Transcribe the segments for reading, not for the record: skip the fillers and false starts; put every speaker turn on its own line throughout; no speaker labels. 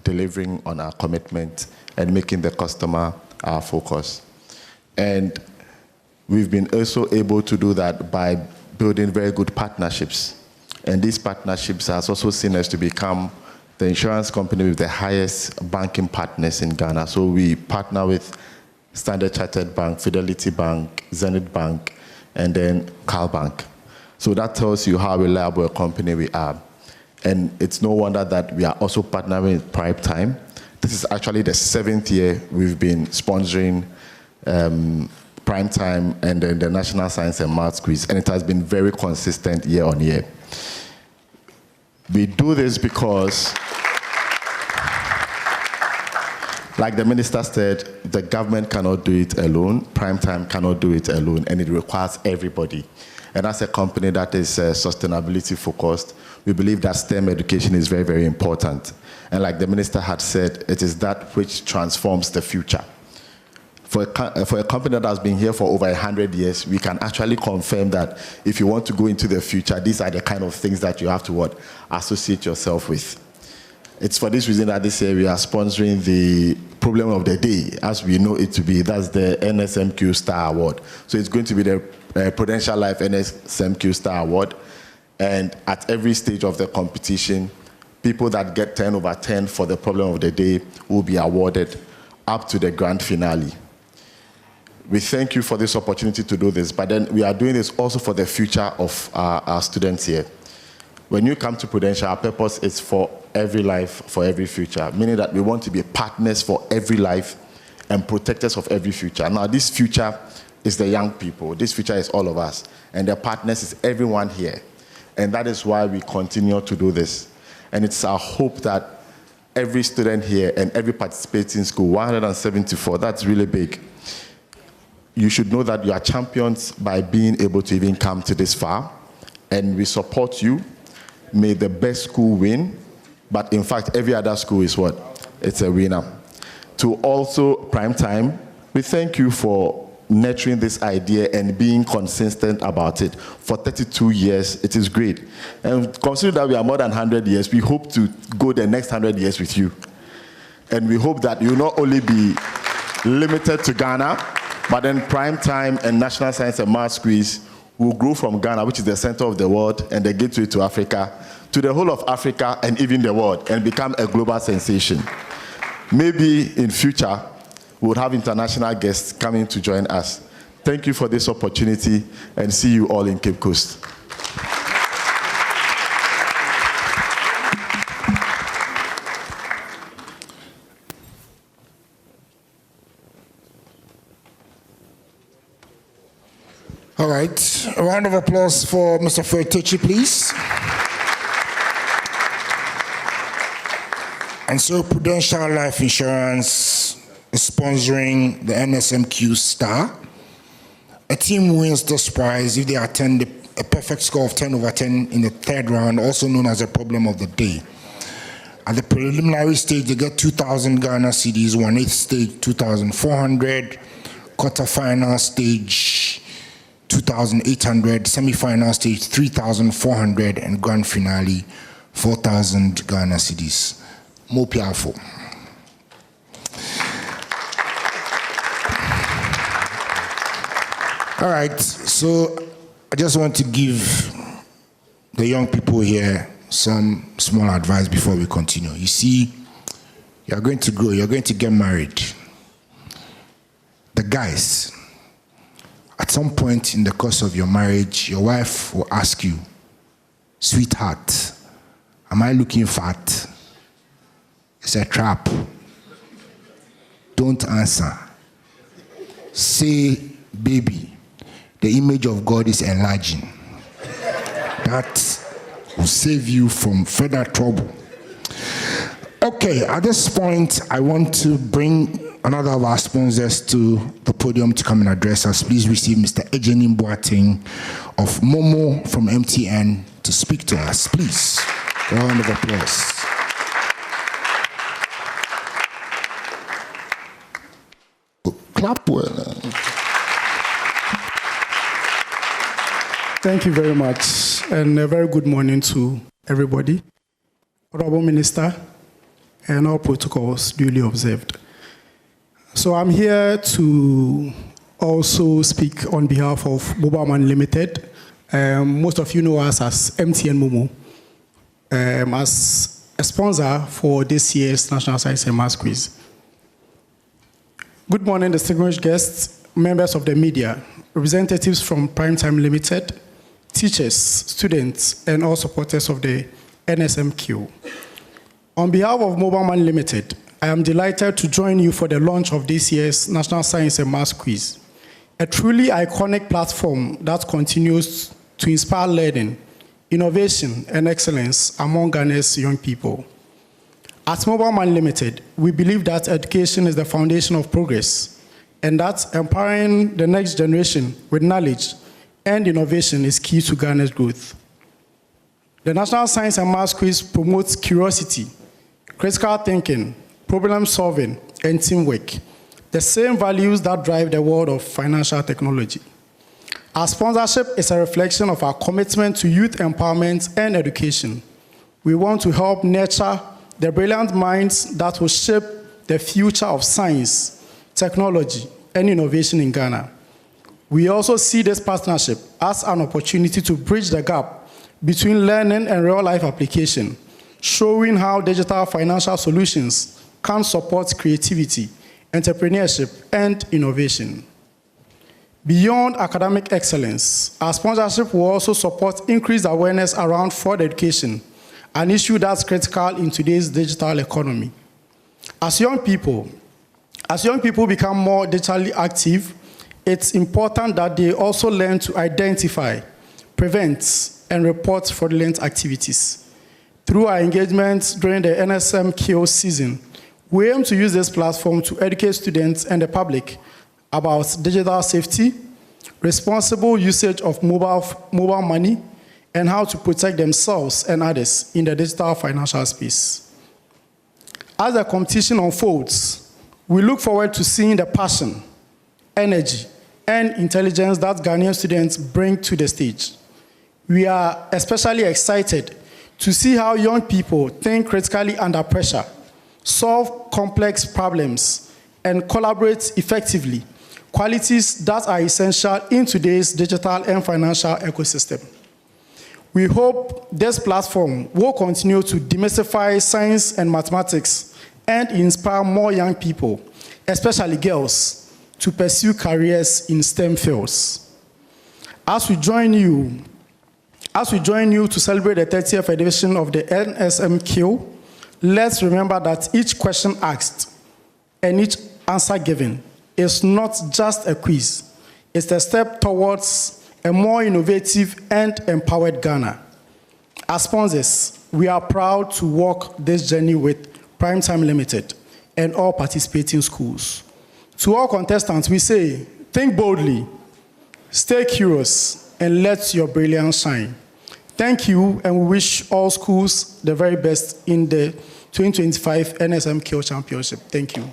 delivering on our commitment and making the customer our focus. And we've been also able to do that by building very good partnerships. And these partnerships has also seen us to become the insurance company with the highest banking partners in Ghana. So we partner with Standard Chartered Bank, Fidelity Bank, Zenith Bank, and then Cal Bank. So that tells you how reliable a company we are. And it's no wonder that we are also partnering with Prime Time. This is actually the 7th year we've been sponsoring Prime Time and then the National Science and Maths Quiz, and it has been very consistent year on year. We do this because, like the minister said, the government cannot do it alone, Prime Time cannot do it alone, and it requires everybody. And as a company that is sustainability focused, we believe that STEM education is very, very important. And like the minister had said, it is that which transforms the future. For a company that has been here for over 100 years, we can actually confirm that if you want to go into the future, these are the kind of things that you have to associate yourself with. It's for this reason that this year we are sponsoring the problem of the day, as we know it to be. That's the NSMQ Star Award. So it's going to be the Prudential Life NSMQ Star Award. And at every stage of the competition, people that get 10 over 10 for the problem of the day will be awarded up to the grand finale. We thank you for this opportunity to do this, but then we are doing this also for the future of our students here. When you come to Prudential, our purpose is for every life, for every future, meaning that we want to be partners for every life and protectors of every future. Now, this future is the young people. This future is all of us. And the partners is everyone here. And that is why we continue to do this. And it's our hope that every student here and every participating school, 174, that's really big. You should know that you are champions by being able to even come to this far. And we support you. May the best school win. But in fact, every other school is what? It's a winner. To also Prime Time, we thank you for nurturing this idea and being consistent about it. For 32 years, it is great. And considering that we are more than 100 years, we hope to go the next 100 years with you. And we hope that you will not only be limited to Ghana, but then Prime Time and National Science and Maths Quiz will grow from Ghana, which is the center of the world, and the gateway to Africa, to the whole of Africa and even the world, and become a global sensation. Maybe in future, we would have international guests coming to join us. Thank you for this opportunity, and see you all in Cape Coast.
All right, a round of applause for Mr. Fertechi, please. And so Prudential Life Insurance is sponsoring the NSMQ Star. A team wins this prize if they attend a perfect score of 10 over 10 in the 3rd round, also known as the problem of the day. At the preliminary stage, they get 2,000 Ghana cedis, 1/8 stage 2,400, quarterfinal stage 2,800, semi-final stage 3,400, and grand finale 4,000 Ghana cedis. More powerful. All right, so I just want to give the young people here some small advice before we continue. You see, you're going to grow, you're going to get married. The guys, at some point in the course of your marriage, your wife will ask you, "Sweetheart, am I looking fat?" It's a trap. Don't answer. Say, "Baby, the image of God is enlarging." That will save you from further trouble. Okay, at this point, I want to bring another of our sponsors to the podium to come and address us. Please receive Mr. Ejenim Boateng of Momo from MTN to speak to us. Please, a round of applause. Clap well.
Thank you very much, and a very good morning to everybody. Honorable Minister and all protocols duly observed. So I'm here to also speak on behalf of Mobile Money Limited. Most of you know us as MTN Momo, as a sponsor for this year's National Science and Maths Quiz. Good morning, distinguished guests, members of the media, representatives from Primetime Limited, teachers, students, and all supporters of the NSMQ. On behalf of Mobile Money Limited, I am delighted to join you for the launch of this year's National Science and Maths Quiz, a truly iconic platform that continues to inspire learning, innovation, and excellence among Ghana's young people. At Mobile Money Limited, we believe that education is the foundation of progress, and that empowering the next generation with knowledge and innovation is key to Ghana's growth. The National Science and Maths Quiz promotes curiosity, critical thinking, problem solving, and teamwork, the same values that drive the world of financial technology. Our sponsorship is a reflection of our commitment to youth empowerment and education. We want to help nurture the brilliant minds that will shape the future of science, technology, and innovation in Ghana. We also see this partnership as an opportunity to bridge the gap between learning and real-life application, showing how digital financial solutions can support creativity, entrepreneurship, and innovation. Beyond academic excellence, our sponsorship will also support increased awareness around fraud education, an issue that's critical in today's digital economy. As young people become more digitally active, it's important that they also learn to identify, prevent, and report fraudulent activities. Through our engagements during the NSMQ season, we aim to use this platform to educate students and the public about digital safety, responsible usage of mobile money, and how to protect themselves and others in the digital financial space. As the competition unfolds, we look forward to seeing the passion, energy, and intelligence that Ghanaian students bring to the stage. We are especially excited to see how young people think critically under pressure, solve complex problems, and collaborate effectively, qualities that are essential in today's digital and financial ecosystem. We hope this platform will continue to demystify science and mathematics and inspire more young people, especially girls, to pursue careers in STEM fields. As we join you to celebrate the 30th edition of the NSMQ, let's remember that each question asked and each answer given is not just a quiz. It's a step towards a more innovative and empowered Ghana. As sponsors, we are proud to walk this journey with Primetime Limited and all participating schools. To all contestants, we say, think boldly, stay curious, and let your brilliance shine. Thank you, and we wish all schools the very best in the 2025 NSMQ Championship. Thank you.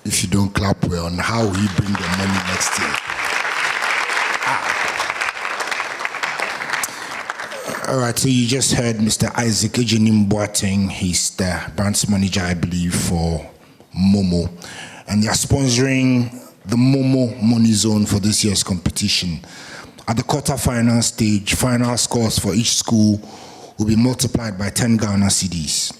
If you don't clap well, on how we bring the money next year. All right, so you just heard Mr. Isaac Ejenim Boateng. He's the branch manager, I believe, for Momo. And they are sponsoring the Momo Money Zone for this year's competition. At the quarter-final stage, final scores for each school will be multiplied by 10 Ghana cedis.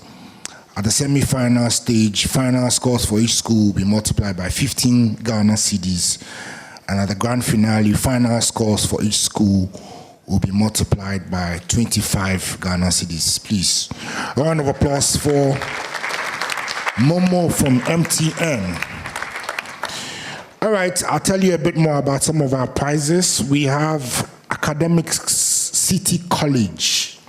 At the semi-final stage, final scores for each school will be multiplied by 15 Ghana cedis. And at the grand finale, final scores for each school will be multiplied by 25 Ghana cedis. Please, a round of applause for Momo from MTN. All right, I'll tell you a bit more about some of our prizes. We have Academic City College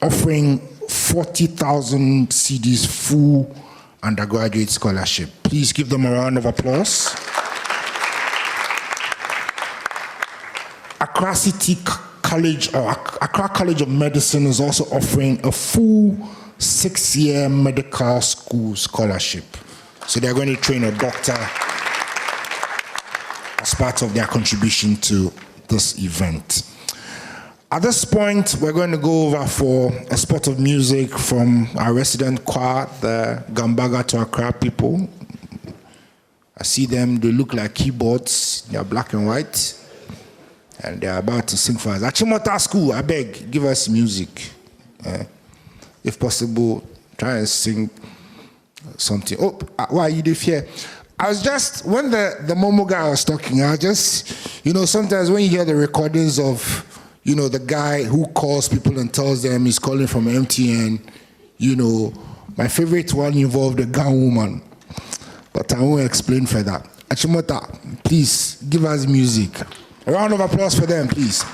offering 40,000 cedis full undergraduate scholarship. Please give them a round of applause. Accra City College, or Accra College of Medicine, is also offering a full 6-year medical school scholarship. So they're going to train a doctor as part of their contribution to this event. At this point, we're going to go over for a spot of music from our resident choir, the Gambaga to Accra people. I see them, they look like keyboards, they're black and white, and they're about to sing for us. Achimota School, I beg, give us music. If possible, try and sing something. Oh, why are you here? I was just, when the Momo guy was talking, I just, you know, sometimes when you hear the recordings of, you know, the guy who calls people and tells them he's calling from MTN, you know, my favorite one involved a gun woman. But I won't explain further. Achimota, please give us music. A round of applause for them, please.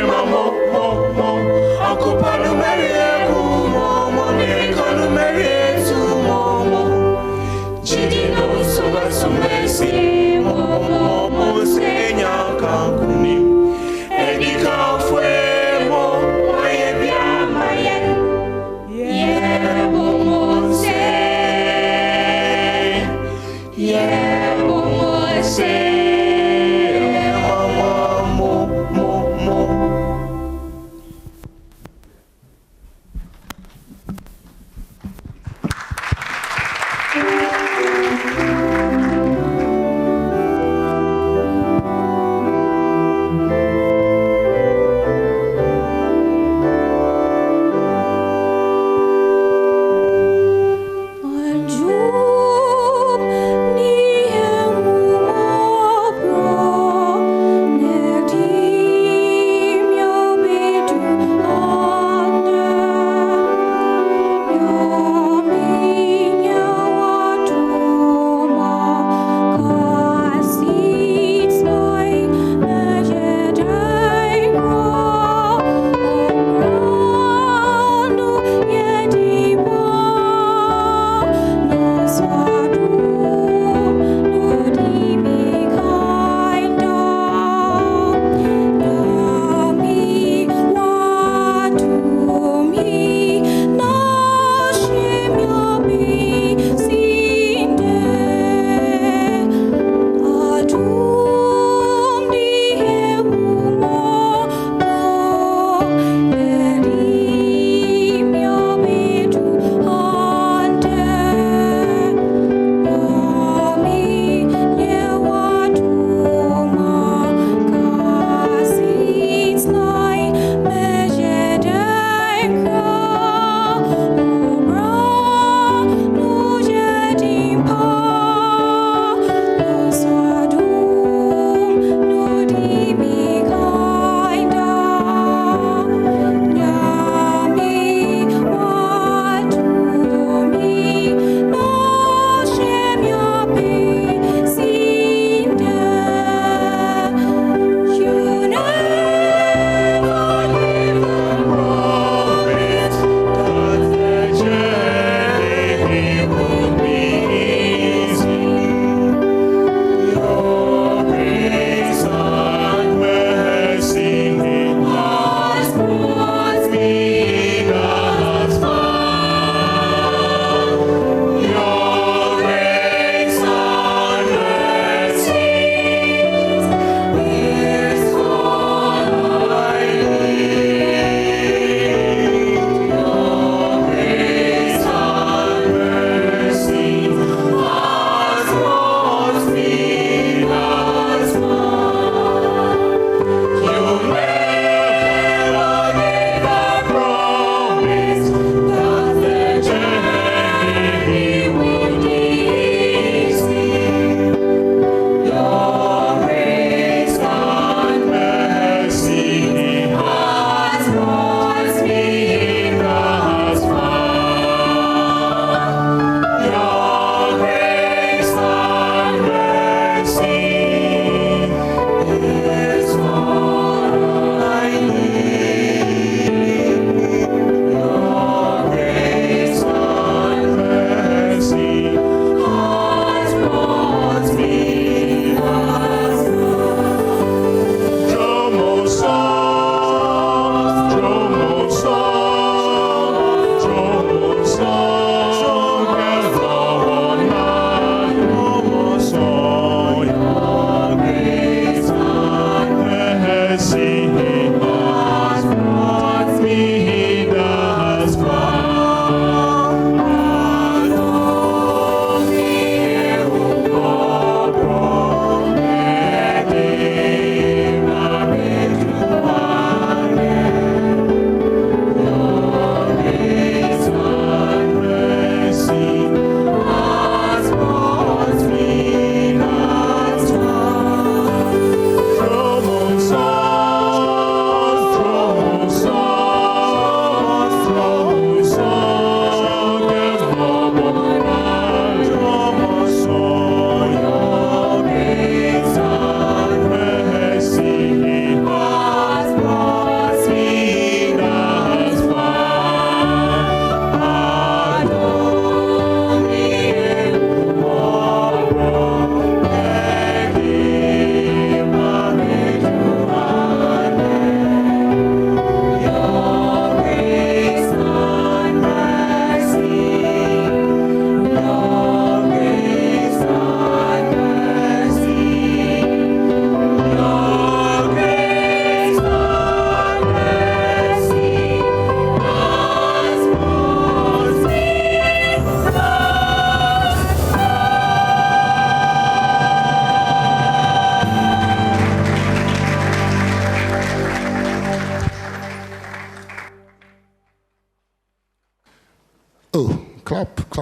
Mo, mo, mo, mo,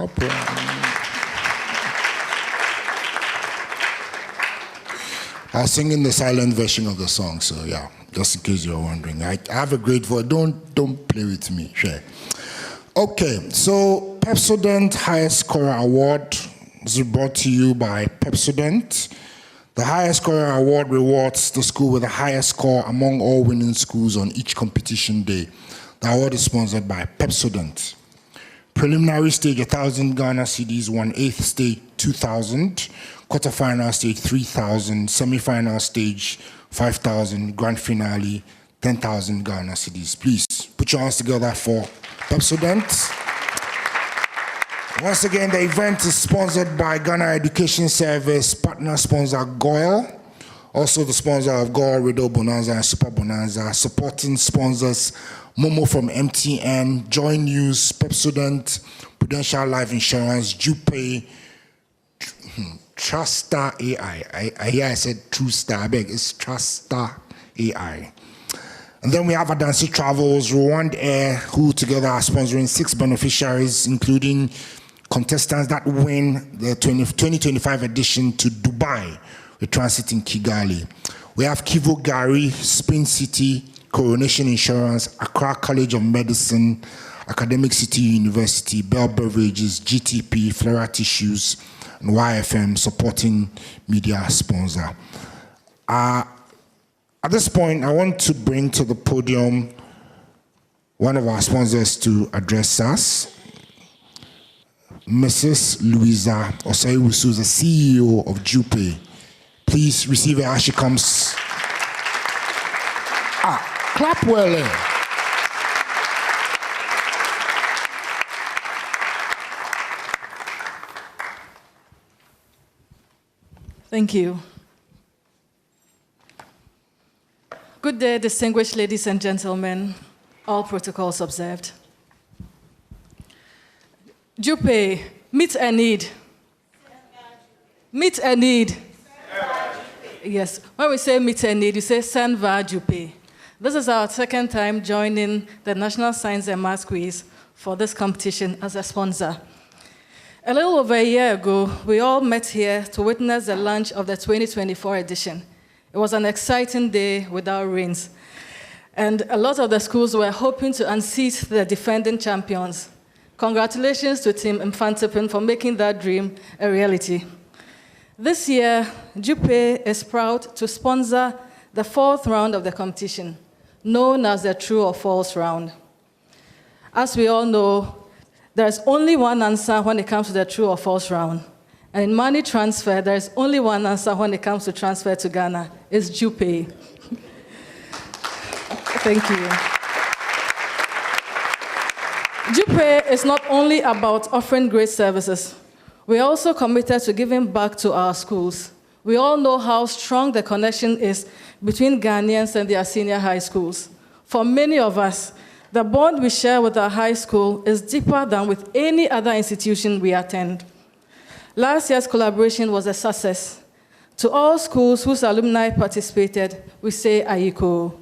clap well. I was singing the silent version of the song, so yeah, just in case you're wondering. I have a great voice. Don't play with me. Sure. Okay, so Pepsodent Highest Scorer Award is brought to you by Pepsodent. The Highest Scorer Award rewards the school with the highest score among all winning schools on each competition day. The award is sponsored by Pepsodent. Preliminary stage, 1,000 Ghana cedis, 1/8 stage, 2,000, quarterfinal stage, 3,000, semi-final stage, 5,000, grand finale, 10,000 Ghana cedis. Please put your hands together for Pepsodent. Once again, the event is sponsored by Ghana Education Service, partner sponsor GOIL, also the sponsor of GOIL, Riddle Bonanza and Super Bonanza, supporting sponsors Momo from MTN, Joy News, Pepsodent, Prudential Life Insurance, Jupay, Trustar AI. I hear I said True Star, I beg, it's Trustar AI. And then we have Adansi Travels, Rwanda Air, who together are sponsoring 6 beneficiaries, including contestants that win the 2025 edition to Dubai with transit in Kigali. We have Kivo Gari, Spin City, Coronation Insurance, Accra College of Medicine, Academic City University, Bell Beverages, GTP, Flora Tissues, and YFM supporting media sponsor. At this point, I want to bring to the podium one of our sponsors to address us, Mrs. Louisa Oseiwusu, the CEO of Jupay. Please receive her as she comes. Clap well.
Thank you. Good day, distinguished ladies and gentlemen, all protocols observed. Jupay, meet a need. Meet a need. Yes, when we say meet a need, you say send via Jupay. This is our second time joining the National Science and Maths Quiz for this competition as a sponsor. A little over a year ago, we all met here to witness the launch of the 2024 edition. It was an exciting day without rains. And a lot of the schools were hoping to unseat the defending champions. Congratulations to Team Infantipin for making that dream a reality. This year, Jupay is proud to sponsor the 4th round of the competition, known as the True or False round. As we all know, there's only one answer when it comes to the True or False round. And in money transfer, there's only one answer when it comes to transfer to Ghana. It's Jupay. Thank you. Jupay is not only about offering great services. We're also committed to giving back to our schools. We all know how strong the connection is between Ghanaians and their senior high schools. For many of us, the bond we share with our high school is deeper than with any other institution we attend. Last year's collaboration was a success. To all schools whose alumni participated, we say Ayiko.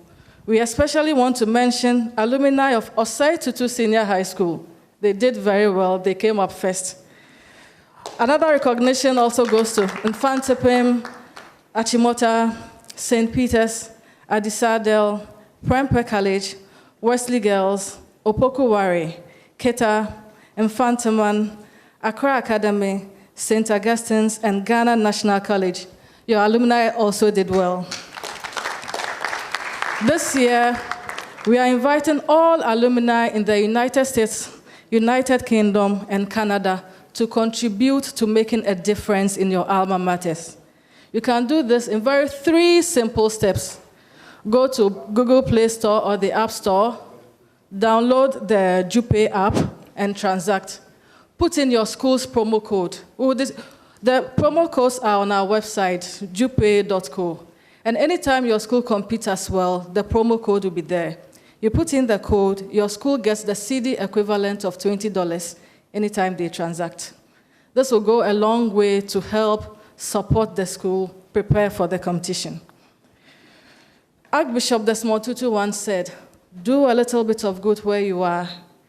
We especially want to mention alumni of Osai Tutu Senior High School. They did very well. They came up first. Another recognition also goes to Infantipim, Achimota, St. Peter's, Adisadel, Prempeh College, Wesley Girls, Opokuwari, Keta, Infantiman, Accra Academy, St. Augustine's, and Ghana National College. Your alumni also did well. This year, we are inviting all alumni in the United States, United Kingdom, and Canada to contribute to making a difference in your alma maters. You can do this in 3 simple steps. Go to Google Play Store or the App Store, download the Jupay app, and transact. Put in your school's promo code. The promo codes are on our website, jupay.co. And anytime your school competes as well, the promo code will be there. You put in the code, your school gets the CD equivalent of $20 anytime they transact. This will go a long way to help support the school prepare for the competition. Archbishop Desmond Tutu once said, "Do a little bit of good where you are.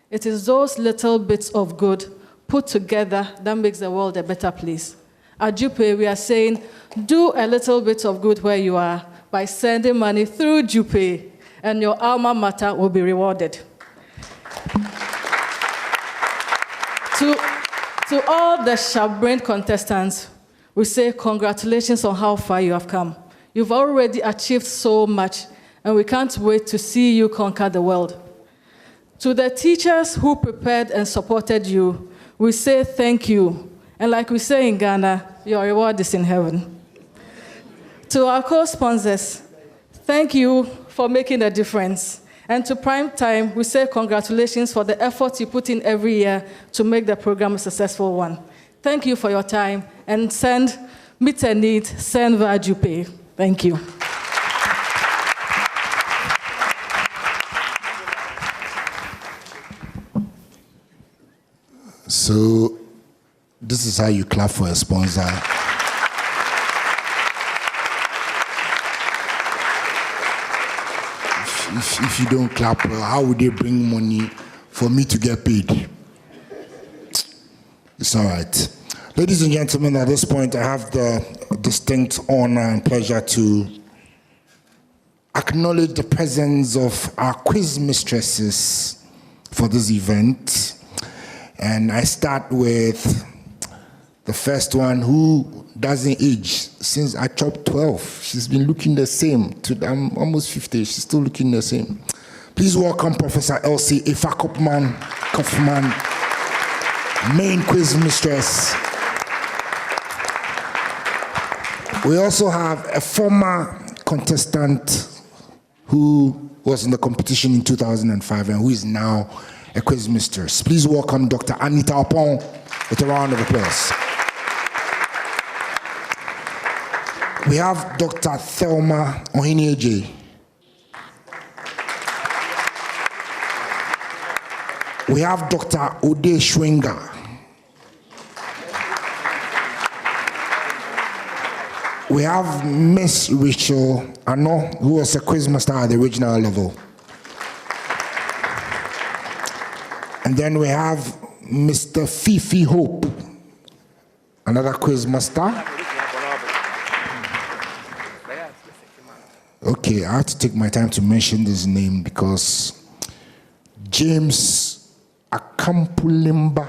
It is those little bits of good put together that makes the world a better place. At Jupe, we are saying, do a little bit of good where you are by sending money through Jupe, and your alma mater will be rewarded. To all the sharp-brained contestants, we say congratulations on how far you have come. You've already achieved so much, and we can't wait to see you conquer the world. To the teachers who prepared and supported you, we say thank you. And like we say in Ghana, your reward is in heaven. To our co-sponsors, thank you for making a difference. And to Prime Time, we say congratulations for the effort you put in every year to make the program a successful one. Thank you for your time, and meet a need, send via Jupe. Thank you.
So, this is how you clap for a sponsor. If you don't clap, how would they bring money for me to get paid? It's all right. Ladies and gentlemen, at this point, I have the distinct honor and pleasure to acknowledge the presence of our quiz mistresses for this event. And I start with the first one, who doesn't age since I chopped 12. She's been looking the same. I'm almost 50, she's still looking the same. Please welcome Professor Elsie Kaufman, main quiz mistress. We also have a former contestant who was in the competition in 2005 and who is now a quiz mistress. Please welcome Dr. Anita Opon with a round of applause. We have Dr. Thelma Ohinieje. We have Dr. Ode Shwenga. We have Miss Rachel Ano, who was a quizmaster at the regional level. And then we have Mr. Fifi Hope, another quizmaster. Okay, I have to take my time to mention this name because James Akampulimba,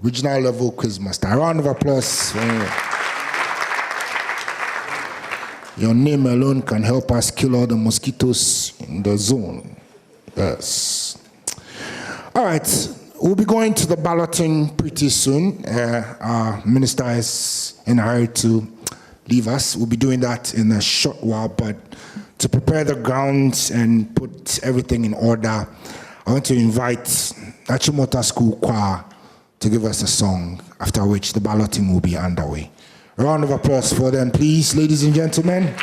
regional level quizmaster. A round of applause for him. Your name alone can help us kill all the mosquitoes in the zone. Yes. All right, we'll be going to the balloting pretty soon. Our minister is in a hurry to leave us. We'll be doing that in a short while, but to prepare the grounds and put everything in order, I want to invite Achimota School Choir to give us a song, after which the balloting will be underway. A round of applause for them, please, ladies and gentlemen.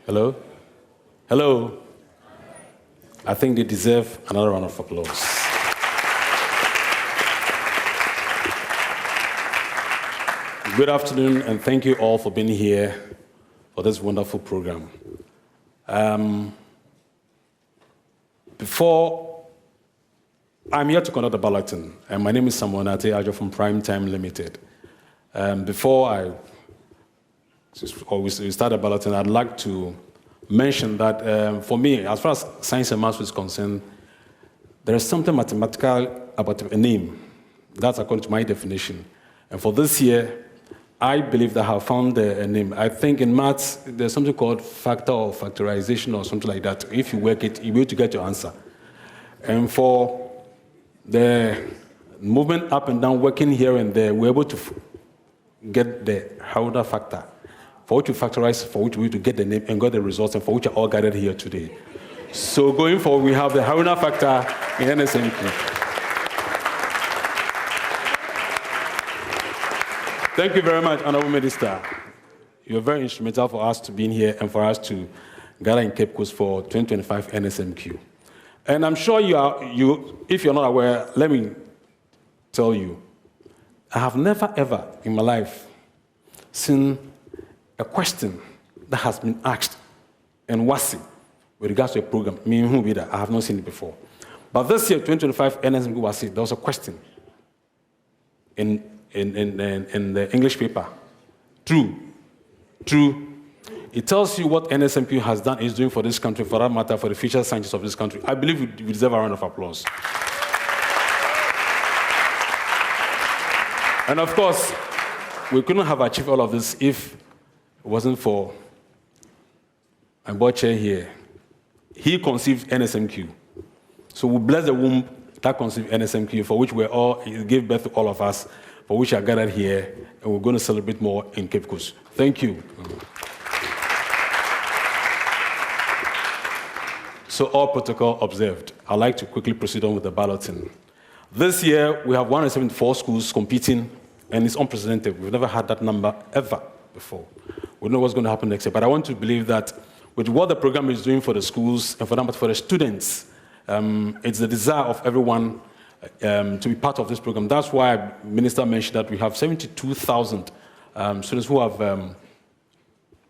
Hello? Hello? I think they deserve another round of applause. Good afternoon, and thank you all for being here for this wonderful program. Before I'm here to conduct the balloting, and my name is Samuel Nate Ajo from Primetime Limited. Before we start the balloting, I'd like to mention that for me, as far as science and maths is concerned, there is something mathematical about a name. That's according to my definition. And for this year, I believe that I have found a name. I think in maths, there's something called factor or factorization or something like that. If you work it, you'll be able to get your answer. And for the movement up and down, working here and there, we're able to get the Haruna factor, for which we factorize, for which we to get the name and got the results, and for which are all gathered here today. So going forward, we have the Haruna factor in NSMQ. Thank you very much, Honorable Minister. You're very instrumental for us to be here and for us to gather in Cape Coast for 2025 NSMQ. And I'm sure if you're not aware, let me tell you, I have never ever in my life seen a question that has been asked in WASI with regards to a program. I have not seen it before. But this year, 2025 NSMQ WASI, there was a question in the English paper. True. It tells you what NSMQ has done, is doing for this country, for that matter, for the future scientists of this country. I believe we deserve a round of applause. And of course, we couldn't have achieved all of this if it wasn't for my board chair here. He conceived NSMQ. So we bless the womb that conceived NSMQ, for which he gave birth to all of us, for which are gathered here, and we're going to celebrate more in Cape Coast. Thank you. So all protocol observed. I'd like to quickly proceed on with the balloting. This year, we have 174 schools competing, and it's unprecedented. We've never had that number ever before. We don't know what's going to happen next year, but I want to believe that with what the program is doing for the schools and for the students, it's the desire of everyone to be part of this program. That's why the Minister mentioned that we have 72,000 students who have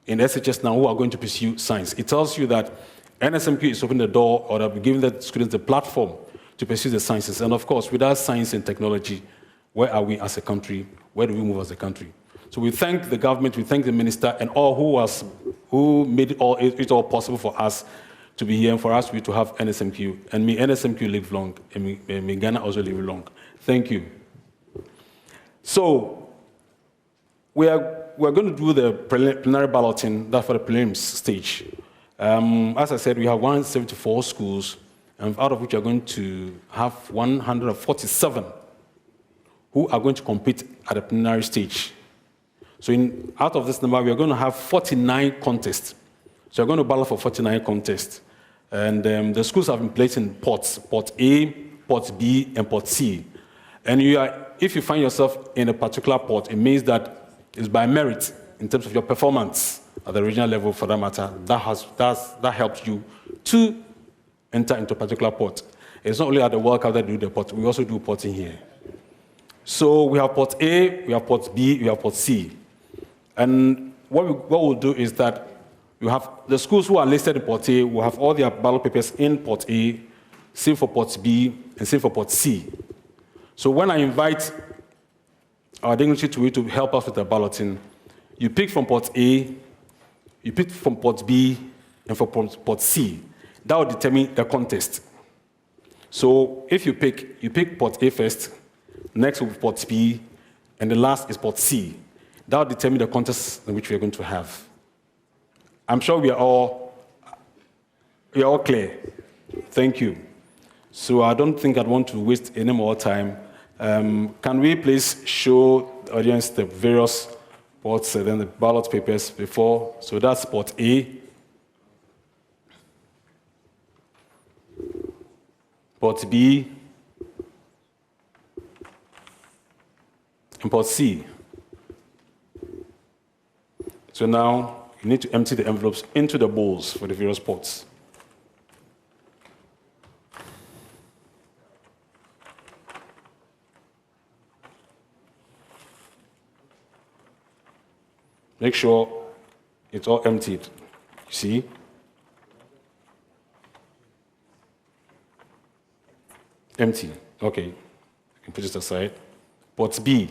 in SHS now who are going to pursue science. It tells you that NSMQ is opening the door, or giving the students the platform to pursue the sciences. And of course, without science and technology, where are we as a country? Where do we move as a country? So we thank the government, we thank the minister, and all who made it all possible for us to be here and for us to have NSMQ. And may NSMQ live long, and may Ghana also live long. Thank you. So we're going to do the preliminary balloting, that's for the prelims stage. As I said, we have 174 schools, and out of which we are going to have 147 who are going to compete at the preliminary stage. So out of this number, we are going to have 49 contests. So we're going to ballot for 49 contests. And the schools have been placed in pots, Pot A, Pot B, and Pot C. And if you find yourself in a particular pot, it means that it's by merit in terms of your performance at the regional level, for that matter. That helps you to enter into a particular pot. It's not only at the World Cup that we do the pot, we also do potting here. So we have Pot A, we have Pot B, we have Pot C. And what we'll do is that you have the schools who are listed in Pot A will have all their ballot papers in Pot A, same for Pot B, and same for Pot C. So when I invite our dignitary to help us with the balloting, You pick from port A, you pick from port B, and from port C. That will determine the contest. So if you pick port A first, next will be port B, and the last is port C. That will determine the contest in which we are going to have. I'm sure we are all clear. Thank you. So I don't think I'd want to waste any more time. Can we please show the audience the various ports and then the ballot papers before? So that's port A, port B, and port C. So now you need to empty the envelopes into the bowls for the various ports. Make sure it's all emptied. You see? Empty. Okay. You can put it aside. Port B.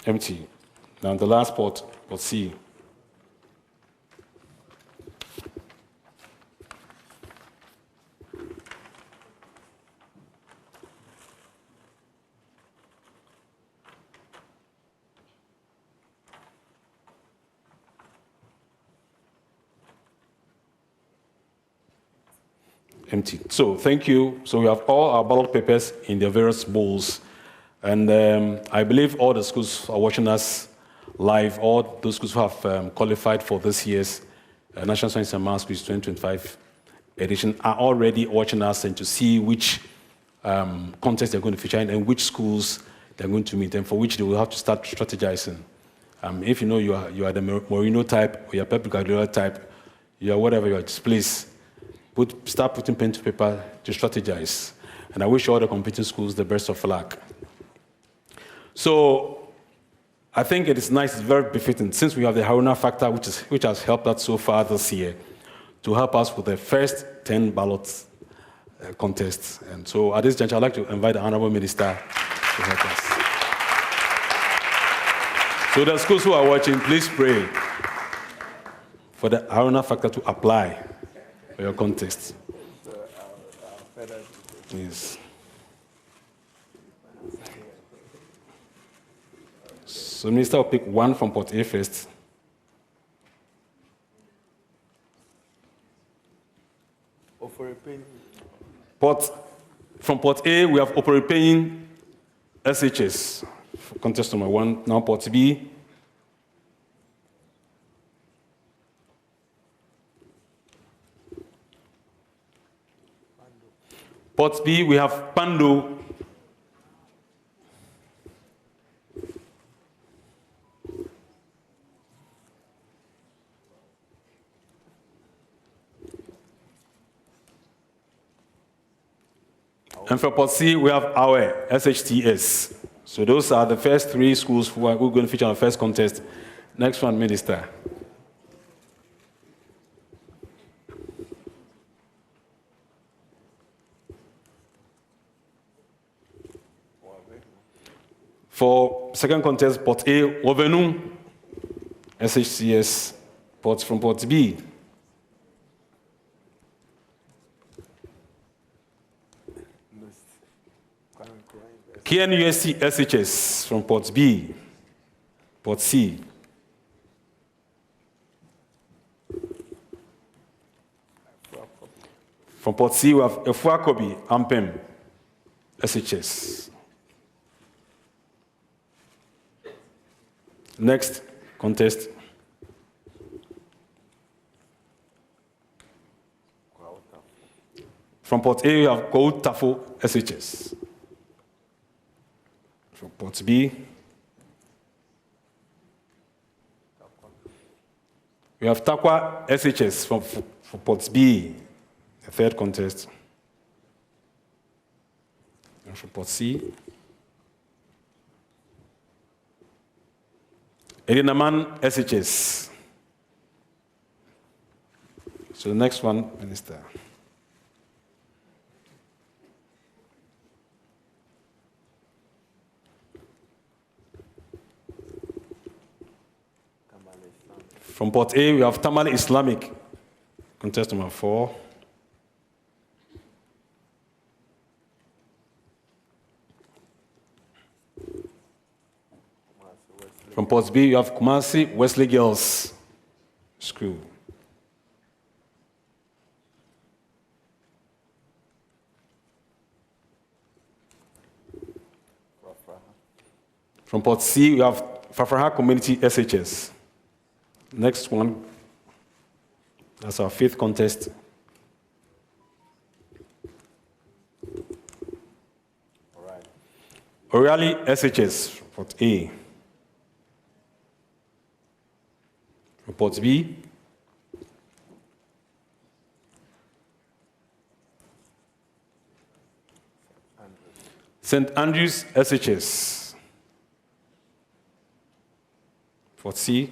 Empty. Now the last port C. Empty. So thank you. So we have all our ballot papers in their various bowls. And I believe all the schools are watching us live, all those schools who have qualified for this year's National Science and Maths Quiz 2025 edition are already watching us and to see which contests they're going to feature in and which schools they're going to meet and for which they will have to start strategizing. If you know you are the Moreno type or you're Pep Guardiola type, you are whatever you are, just please start putting pen to paper to strategize. And I wish all the competing schools the best of luck. So I think it is nice, it's very befitting, since we have the Haruna factor, which has helped us so far this year, to help us with the first 10 ballot contests. And so at this juncture, I'd like to invite the Honorable Minister to help us. So the schools who are watching, please pray for the Haruna factor to apply for your contest. Yes. So Minister will pick one from port A first. From port A, we have Operepaying SHS, contest number 1. Now port B. Port B, we have Pando. And for Port C, we have our SHTS. So those are the first 3 schools who are going to feature on the first contest. Next one, Minister. For second contest, Port A, Ovenu, SHCS, ports from Port B. KNUST SHS from Port B, Port C. From Port C, we have Efuakobi, Ampem, SHS. Next contest. From Port A, we have Gold Tafo, SHS. From Port B, we have Takwa SHS from Port B, the third contest. And from Port C, Edinaman SHS. So the next one, Minister. From Port A, we have Tamale Islamic, contestant number 4. From Port B, you have Kumasi Wesley Girls School. From Port C, you have Fafraha Community SHS. Next one, that's our 5th contest. All right. Oriali SHS, Port A. From Port B, St. Andrews SHS. Port C,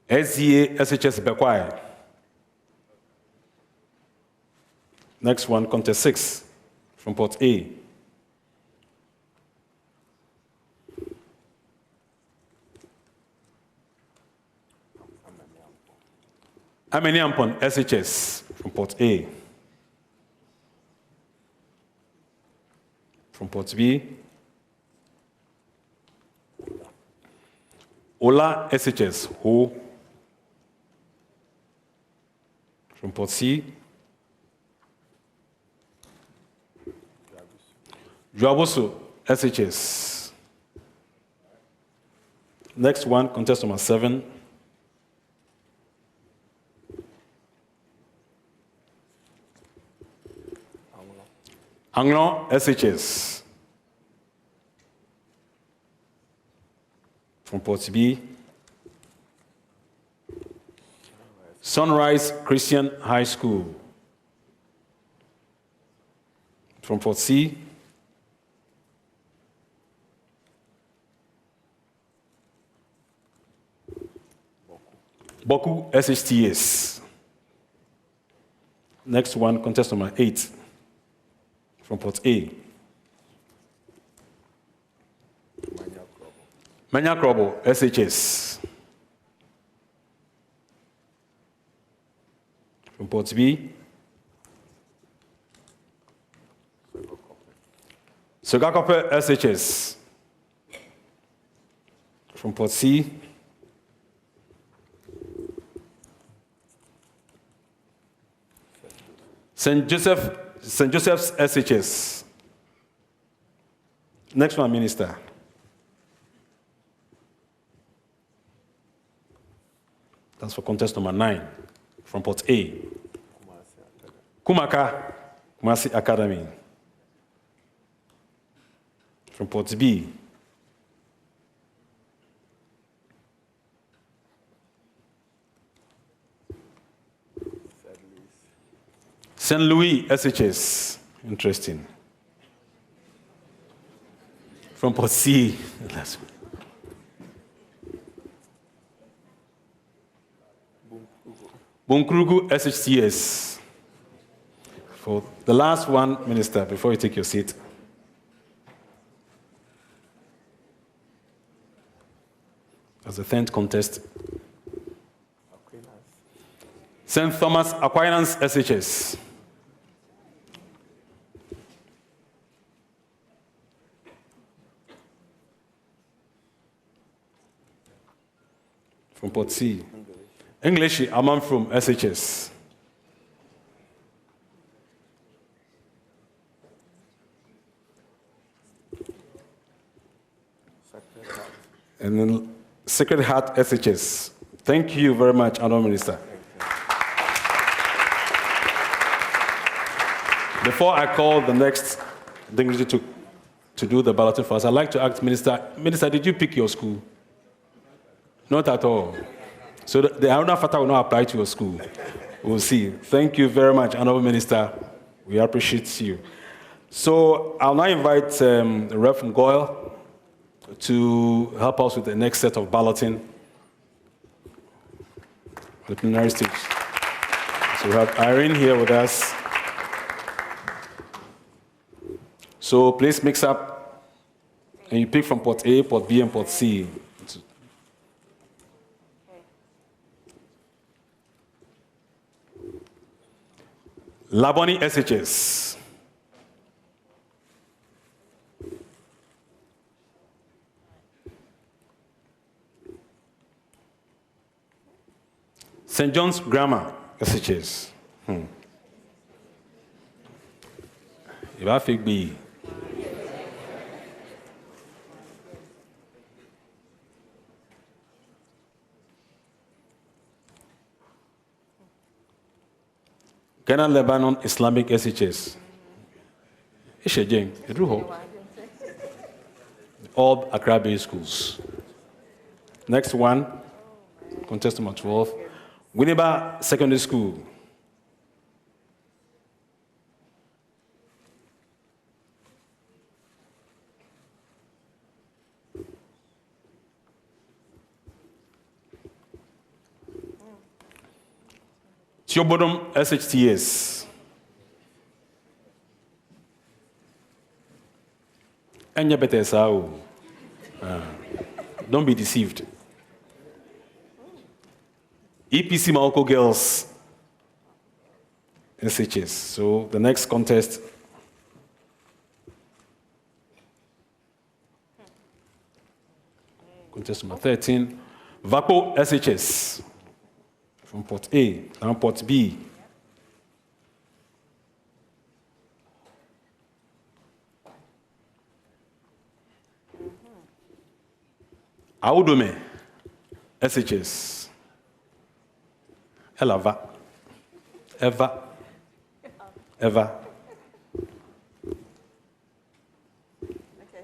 SDA SHS Bekwai. Next one, contest 6 from Port A. Ameniampon SHS from Port A. From Port B, Ola SHS Ho. From Port C, Juaboso SHS. Next one, contest number 7. Anglon SHS. From Port B, Sunrise Christian High School. From Port C, Boku SHTS. Next one, contest number 8. From Port A, Manya Krobo SHS. From Port B, Sogakope SHS. From Port C, St. Joseph's SHS. Next one, Minister. That's for contest number 9 from Port A. Kumasi Academy. From Port B, St. Louis SHS. Interesting. From Port C, Bunkrugu SHTS. For the last one, Minister, before you take your seat. As the 10th contest. St. Thomas Aquinas SHS. From Port C. English, Amman from SHS. And then Sacred Heart SHS. Thank you very much, Honourable Minister. Before I call the next dignitary to do the balloting for us, I'd like to ask Minister, did you pick your school? Not at all. So the Aruna Fata will not apply to your school. We'll see. Thank you very much, Honorable Minister. We appreciate you. So I'll now invite Rev from Goyle to help us with the next set of balloting. The plenary stage. So we have Irene here with us. So please mix up, and you pick from port A, port B, and port C. Laboni SHS. St. John's Grammar SHS. If I think B. Ghana Lebanon Islamic SHS. All Accra-based schools. Next one, contestant number 12. Winneba Secondary School. Tiobodom SHTS. Enya Betesao. Don't be deceived. EPC Maoko Girls SHS. So the next contest. Contest number 13. Vapo SHS. From port A, now port B. Audome, SHS. Elava. Eva. Eva. Okay.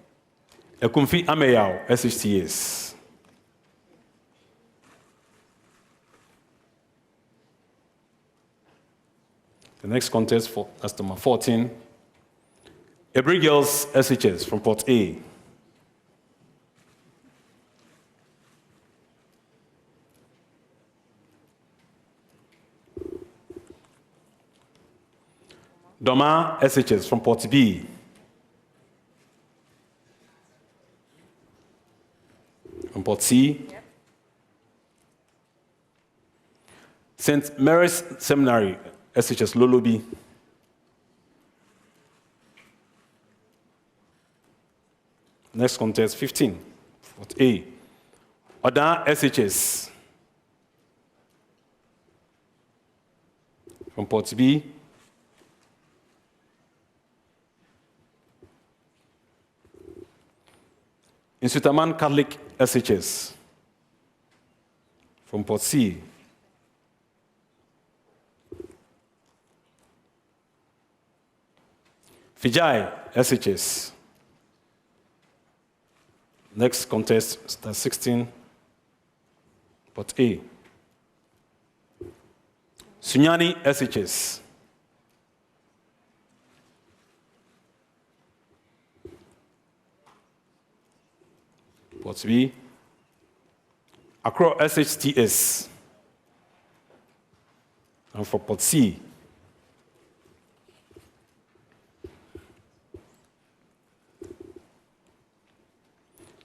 Ekumfi Ameyao, SHTS. The next contest for that's number 14. Ebri Girls SHS from port A. Doma SHS from port B. From port C. Yep. St. Mary's Seminary SHS Lolobi. Next contest, 15. Port A. Oda SHS. From port B. Insutaman Catholic SHS. From port C. Fijai SHS. Next contest, that's 16. Port A. Sunyani SHS. Port B. Accra SHTS. And for port C.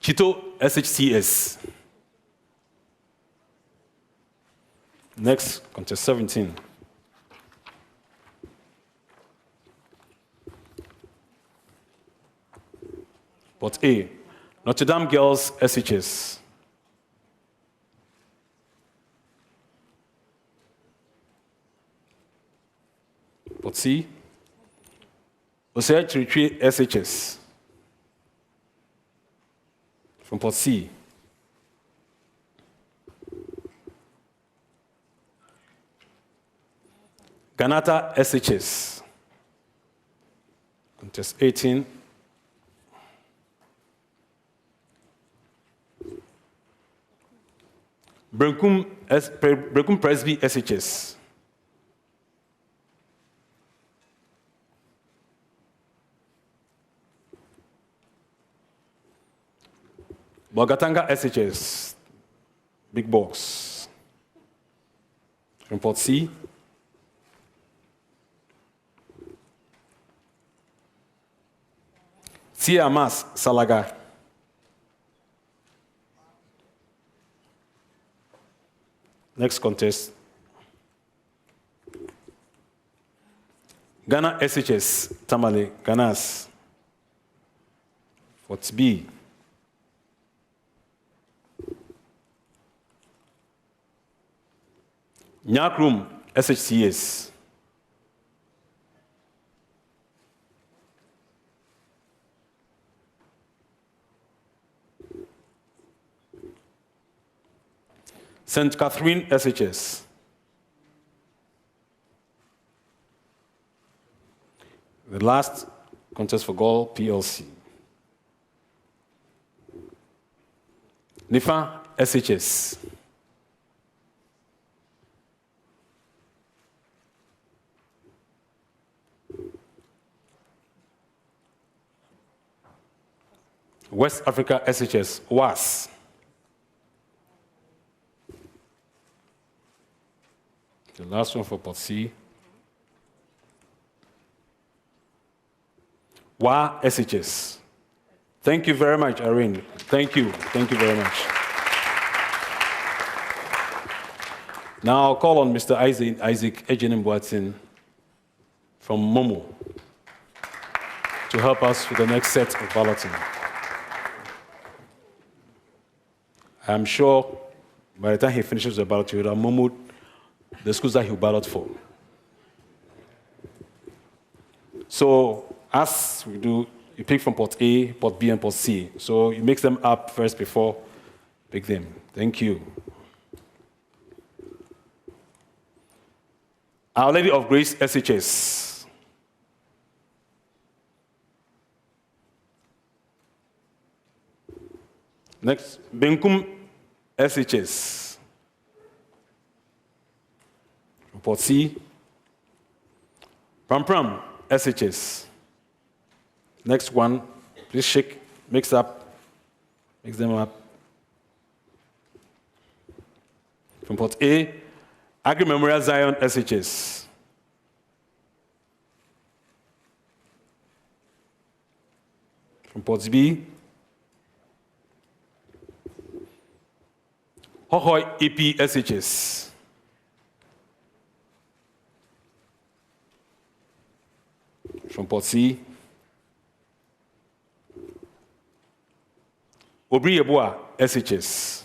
Chito SHTS. Next, contest 17. Port A. Notre Dame Girls SHS. Port C. Osei Chiritri SHS. From port C. Ganata SHS. Contest 18. Brenkum Presby SHS. Bogatanga SHS, big box. From Port C. Tiamas Salaga. Next contest. Ghana SHS, Tamale, Ghanas. What's B? Nyakrum SHCS. St. Catherine SHS. The last contest for Goal PLC. Nifa SHS. West Africa SHS, WAS. The last one for Port C. WA SHS. Thank you very much, Irene. Thank you. Thank you very much. Now I'll call on Mr. Isaac Ejenim from Momo to help us with the next set of balloting. I'm sure by the time he finishes the ballot, he will have Momo the schools that he'll ballot for. So as we do, you pick from Port A, Port B, and Port C. So you mix them up first before pick them. Thank you. Our Lady of Grace SHS. Next, Benkum SHS. Port C. Pram SHS. Next one, please shake, mix them up. From Port A, Agri Memorial Zion SHS. From Port B, Hohoi EP SHS. From Port C, Obri Yeboah SHS.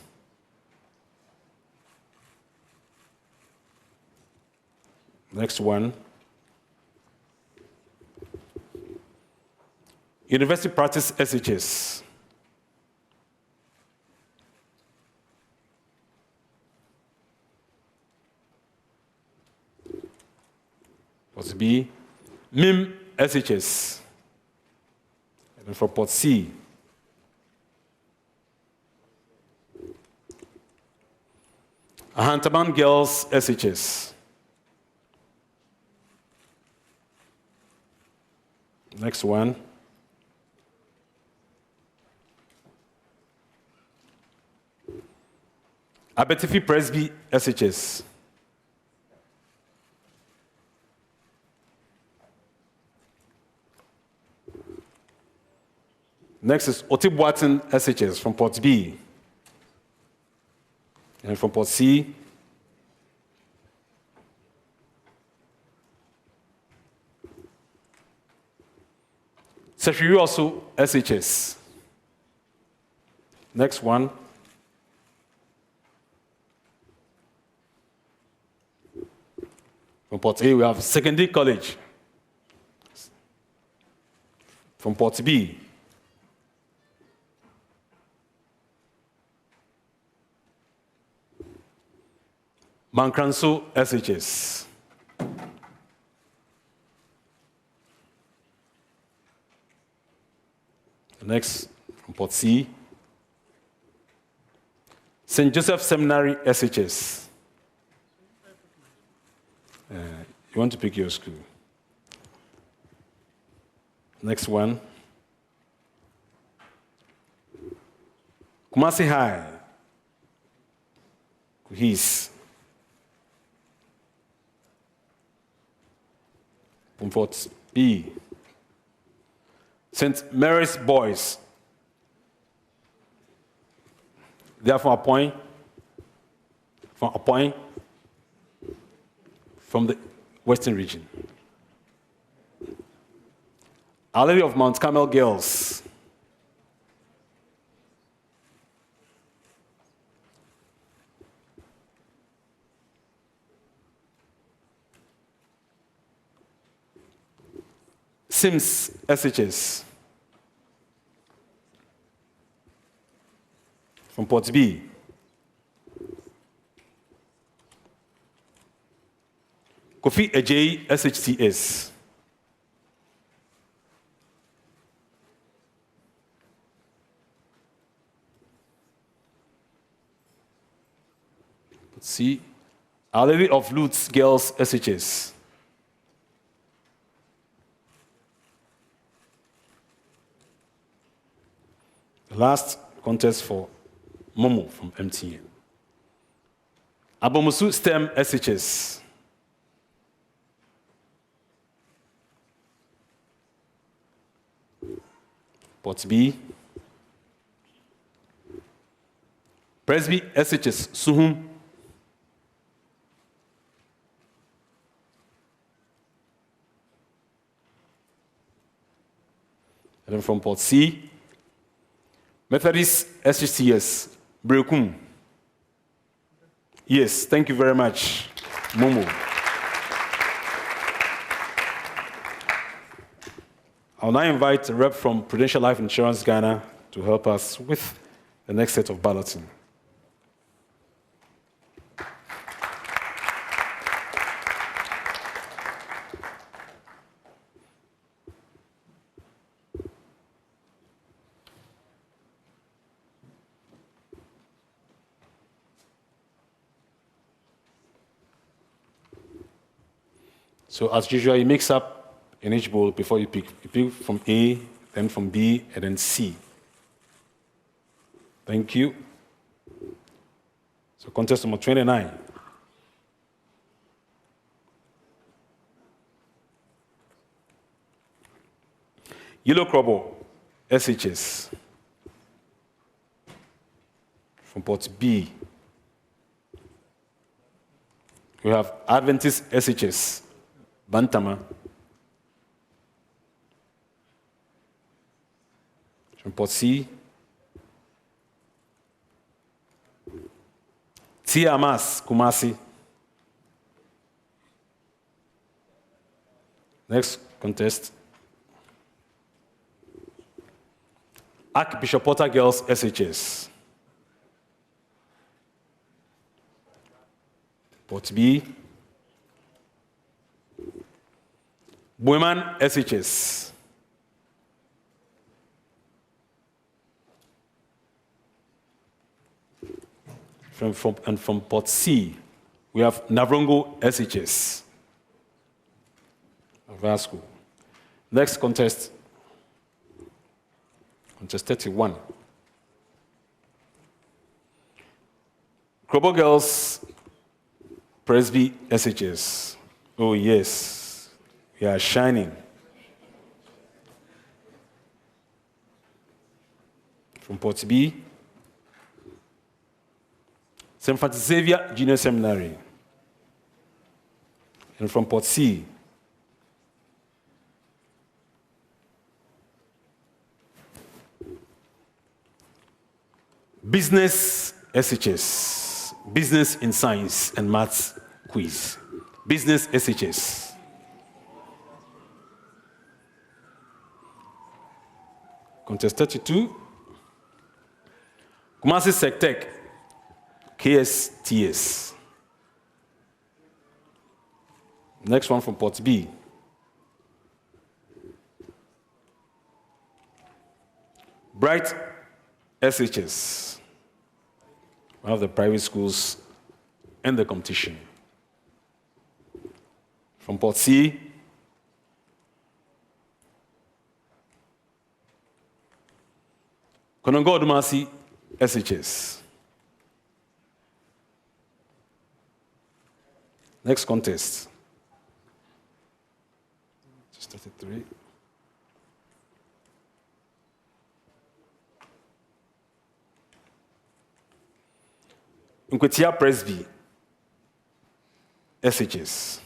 Next one, University Practice SHS. Port B, MIM SHS. And then for Port C, Ahantaman Girls SHS. Next one, Abetifi Presby SHS. Next is Otibwatin SHS from Port B. And from Port C, Sefiri also SHS. Next one, from Port A, we have Secondary College. From Port B, Mankranso SHS. Next, from Port C, St. Joseph Seminary SHS. You want to pick your school. Next one, Kumasi High, Kuhis. From Port B, St. Mary's Boys. They are from Appoint, from the Western region. Our Lady of Mount Carmel Girls. Sims SHS. From Port B. Kofi Ejay SHTS. Let's see. Our Lady of Lutz Girls SHS. The last contest for Momo from MTN. Abomusu STEM SHS. Port B. Presby SHS Suhum. And then from Port C, Methodist SHTS Brekum. Yes, thank you very much, Momo. I'll now invite a rep from Prudential Life Insurance Ghana to help us with the next set of balloting. So as usual, you mix up in each bowl before you pick. You pick from A, then from B, and then C. Thank you. So contest number 29. Yellow Crobble, SHS. From Port B. We have Adventist SHS, Bantama. From Port C. Tiamas, Kumasi. Next contest. Archbishop Potter Girls SHS. Port B. Boeman SHS. From Port C, we have Navrongo SHS. Vasco. Next contest, contest 31. Krobo Girls, Presby SHS. Oh yes, we are shining. From Port B, St. Francis Xavier Junior Seminary. And from Port C, Business SHS, Business in Science and Maths Quiz. Business SHS. Contest 32. Kumasi Sectec, KSTS. Next one from Port B. Bright SHS, one of the private schools in the competition. From Port C, Konongo Odumasi SHS. Next contest. 33. Nkwetia Presby, SHS.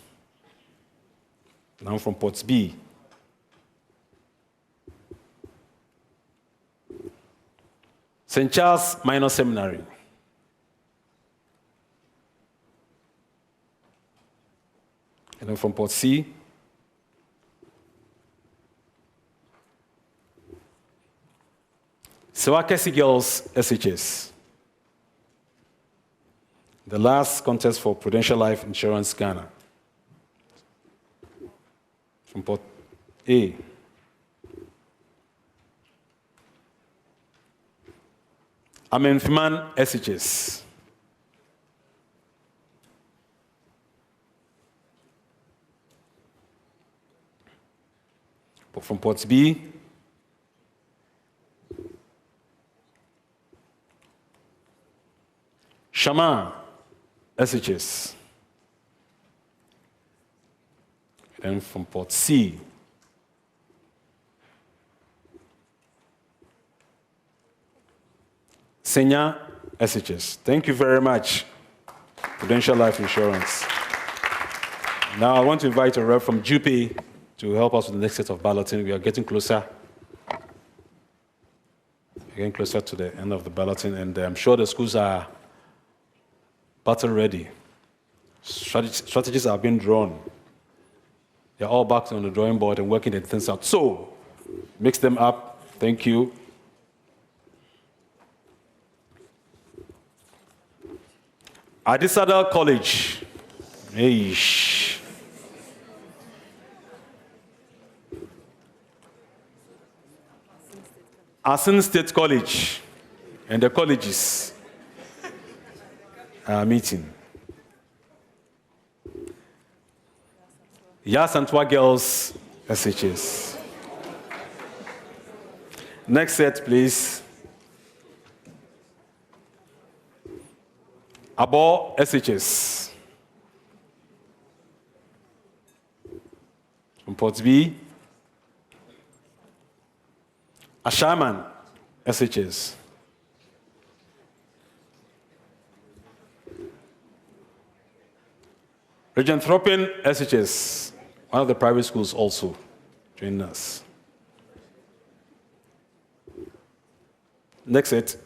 Now from Ports B. St. Charles Minor Seminary. And then from Port C. Sewakesi Girls, SHS. The last contest for Prudential Life Insurance Ghana. From Port A. Amenfiman, SHS. From Port B. Shama, SHS. Then from Port C. Senya, SHS. Thank you very much, Prudential Life Insurance. Now I want to invite a rep from JUPE to help us with the next set of balloting. We are getting closer. We're getting closer to the end of the balloting, and I'm sure the schools are battle ready. Strategies are being drawn. They're all back on the drawing board and working the things out. So, mix them up. Thank you. Adisadel College. Eish. Asin State College and the colleges are meeting. Yasantwa Girls, SHS. Next set, please. Abo, SHS. From Port B. Ashaman, SHS. Regenthropin, SHS. One of the private schools also join us. Next set.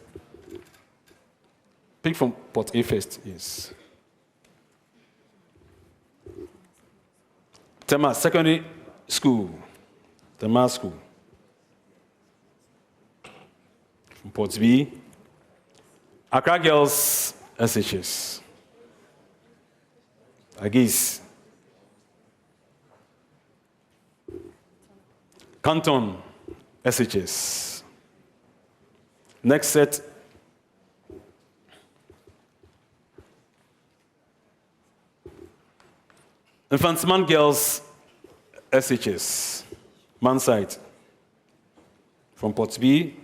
Pick from Port A first, yes. Tema Secondary School. Tema School. From Port B. Accra Girls, SHS. Agis. Canton, SHS. Next set. Infantsman Girls, SHS. Mansite. From Port B.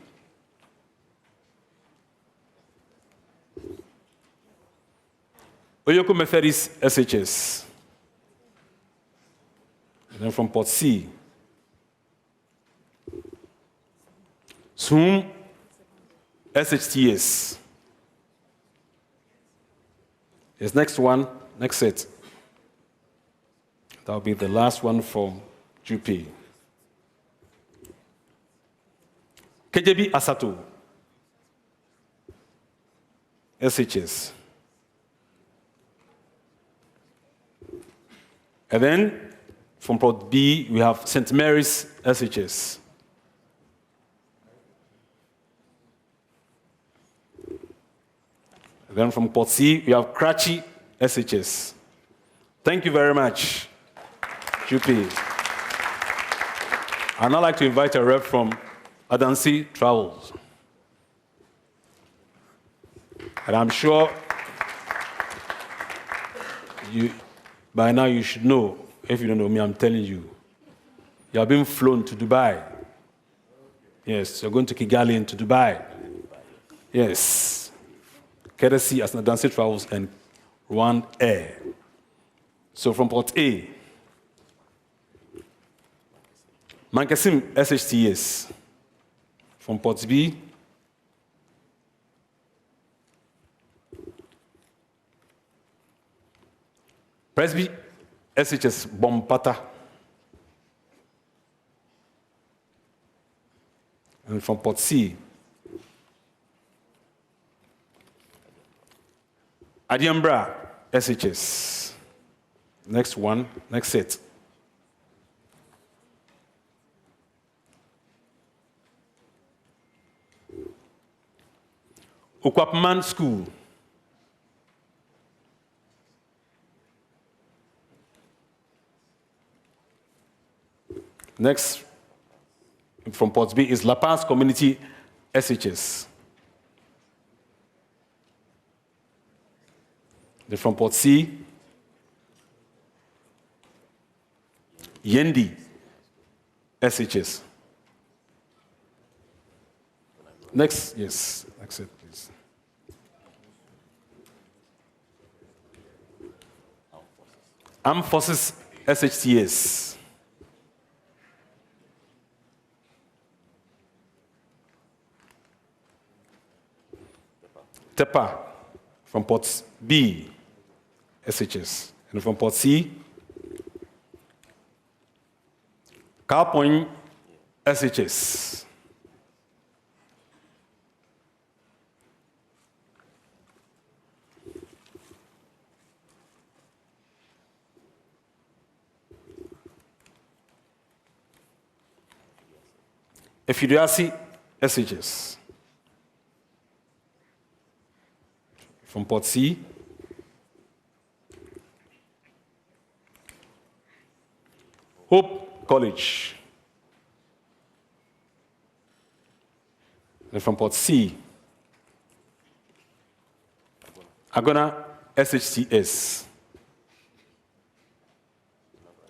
Oyoko Methodist, SHS. And then from Port C. Zoom, SHTS. Yes, next one, next set. That'll be the last one from JUPE. KJB Asato, SHS. And then from Port B, we have St. Mary's, SHS. And then from Port C, we have Kratchi, SHS. Thank you very much, JUPE. I'd now like to invite a rep from Adansi Travels. And I'm sure by now you should know. If you don't know me, I'm telling you. You are being flown to Dubai. Yes, you're going to Kigali and to Dubai. Yes. Courtesy as Nadansi Travels and Rwand Air. So from Port A, Mankasim SHTS. From Port B, Presby SHS Bompata. And from Port C, Adiambra SHS. Next one, next set. Ukwapman School. Next, from Port B, is La Paz Community SHS. Then from Port C, Yendi SHS. Next, yes, next set, please. Armed Forces SHTS. Tepa from Port B, SHS. And from Port C, Carpoint SHS. Efidiasi SHS. From Port C, Hope College. And from Port C, Agona SHTS.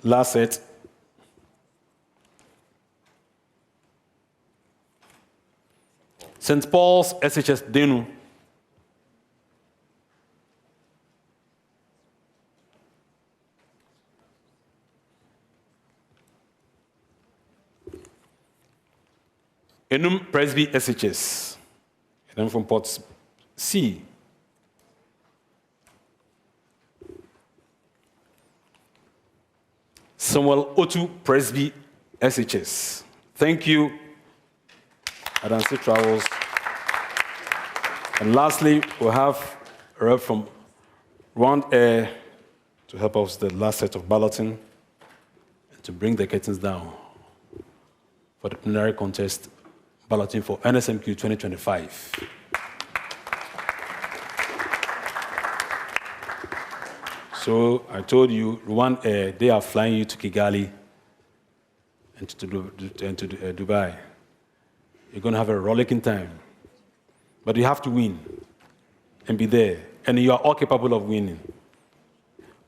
Last set. St. Paul's SHS Denu. Enum Presby SHS. And then from Port C, Samuel Otu Presby SHS. Thank you, Adansi Travels. And lastly, we'll have a rep from Rwand Air to help us with the last set of balloting and to bring the curtains down for the plenary contest balloting for NSMQ 2025. So I told you, Rwand Air, they are flying you to Kigali and to Dubai. You're going to have a rollicking time. But you have to win and be there. And you are all capable of winning.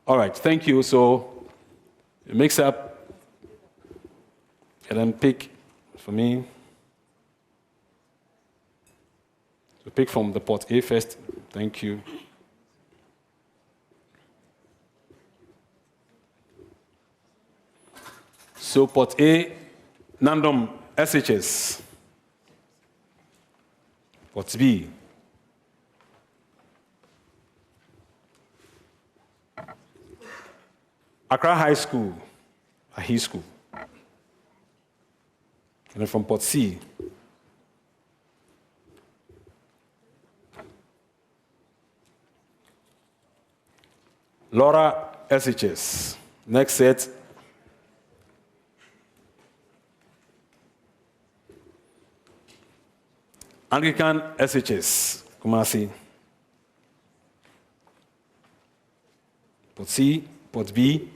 All right, thank you. So mix up and then pick for me. So pick from the Port A first. Thank you. So Port A, Nandom SHS. Port B, Accra High School, Ahi School. And then from Port C, Laura SHS. Next set, Anglican SHS, Kumasi. Port C, Port B,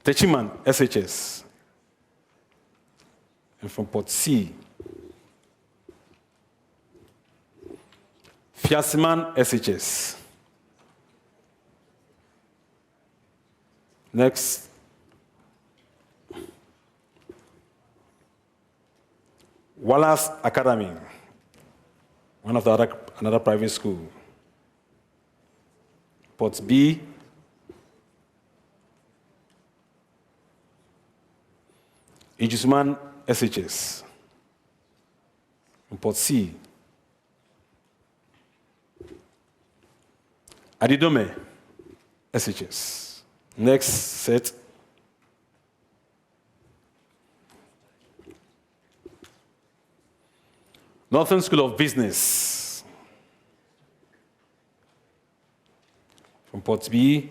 Techiman SHS. And from Port C, Fiasiman SHS. Next, Wallace Academy. one of the another private school. Port B, Ijusman SHS. And Port C, Adidome SHS. Next set. Northern School of Business. From Port B,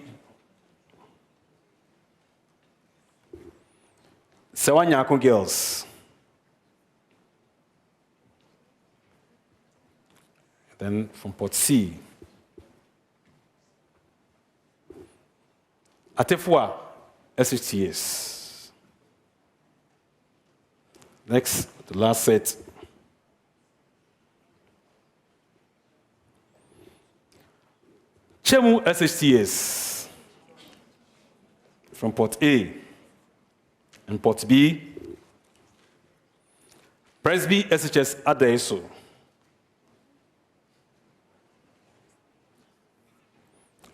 Sewanyako Girls. Then from Port C, Atefua SHTS. Next, the last set. Chemu SHTS. From Port A and Port B, Presby SHS Adeso.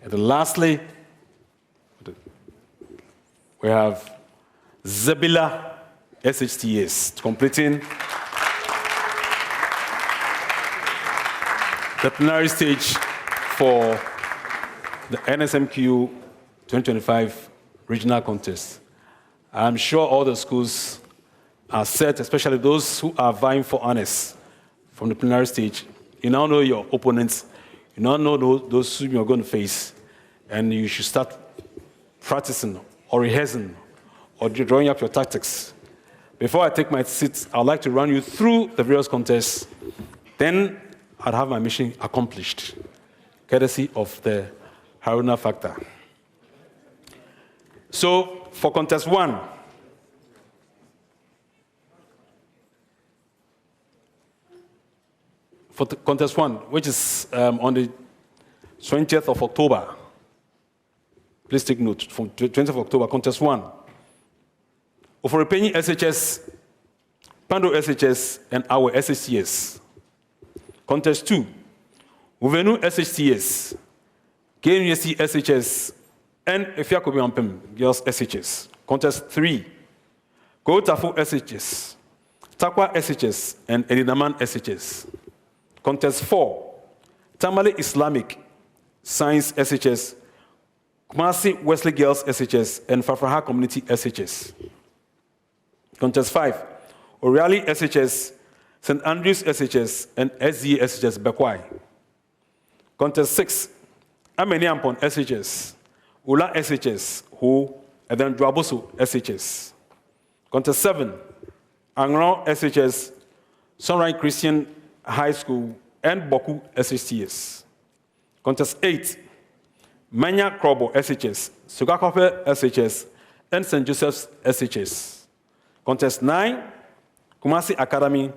And then lastly, we have Zabila SHTS, completing the plenary stage for the NSMQ 2025 regional contest. I'm sure all the schools are set, especially those who are vying for honors from the plenary stage. You now know your opponents, you now know those whom you're going to face, and you should start practicing or rehearsing or drawing up your tactics. Before I take my seat, I'd like to run you through the various contests. Then I'd have my mission accomplished, courtesy of the Haruna factor. So, for contest 1, which is on the 20th of October, please take note, from 20th of October, contest 1, Oforipenyi SHS, Pando SHS, and our SHTS. Contest 2, Uvenu SHTS, KNUST SHS, and Efiakobi Ampem Girls SHS. Contest 3, Kotafu SHS, Takwa SHS, and Edinaman SHS. Contest 4, Tamale Islamic Science SHS, Kumasi Wesley Girls SHS, and Fafraha Community SHS. Contest 5, Oriali SHS, St. Andrews SHS, and SDA SHS Bekwai. Contest 6, Ameniampon SHS, Ula SHS, and then Dwaboso SHS. Contest 7, Angron SHS, Sunrise Christian High School, and Boku SHTS. Contest 8, Manya Krobo SHS, Sugakope SHS, and St. Joseph's SHS. Contest 9, Kumasi Academy,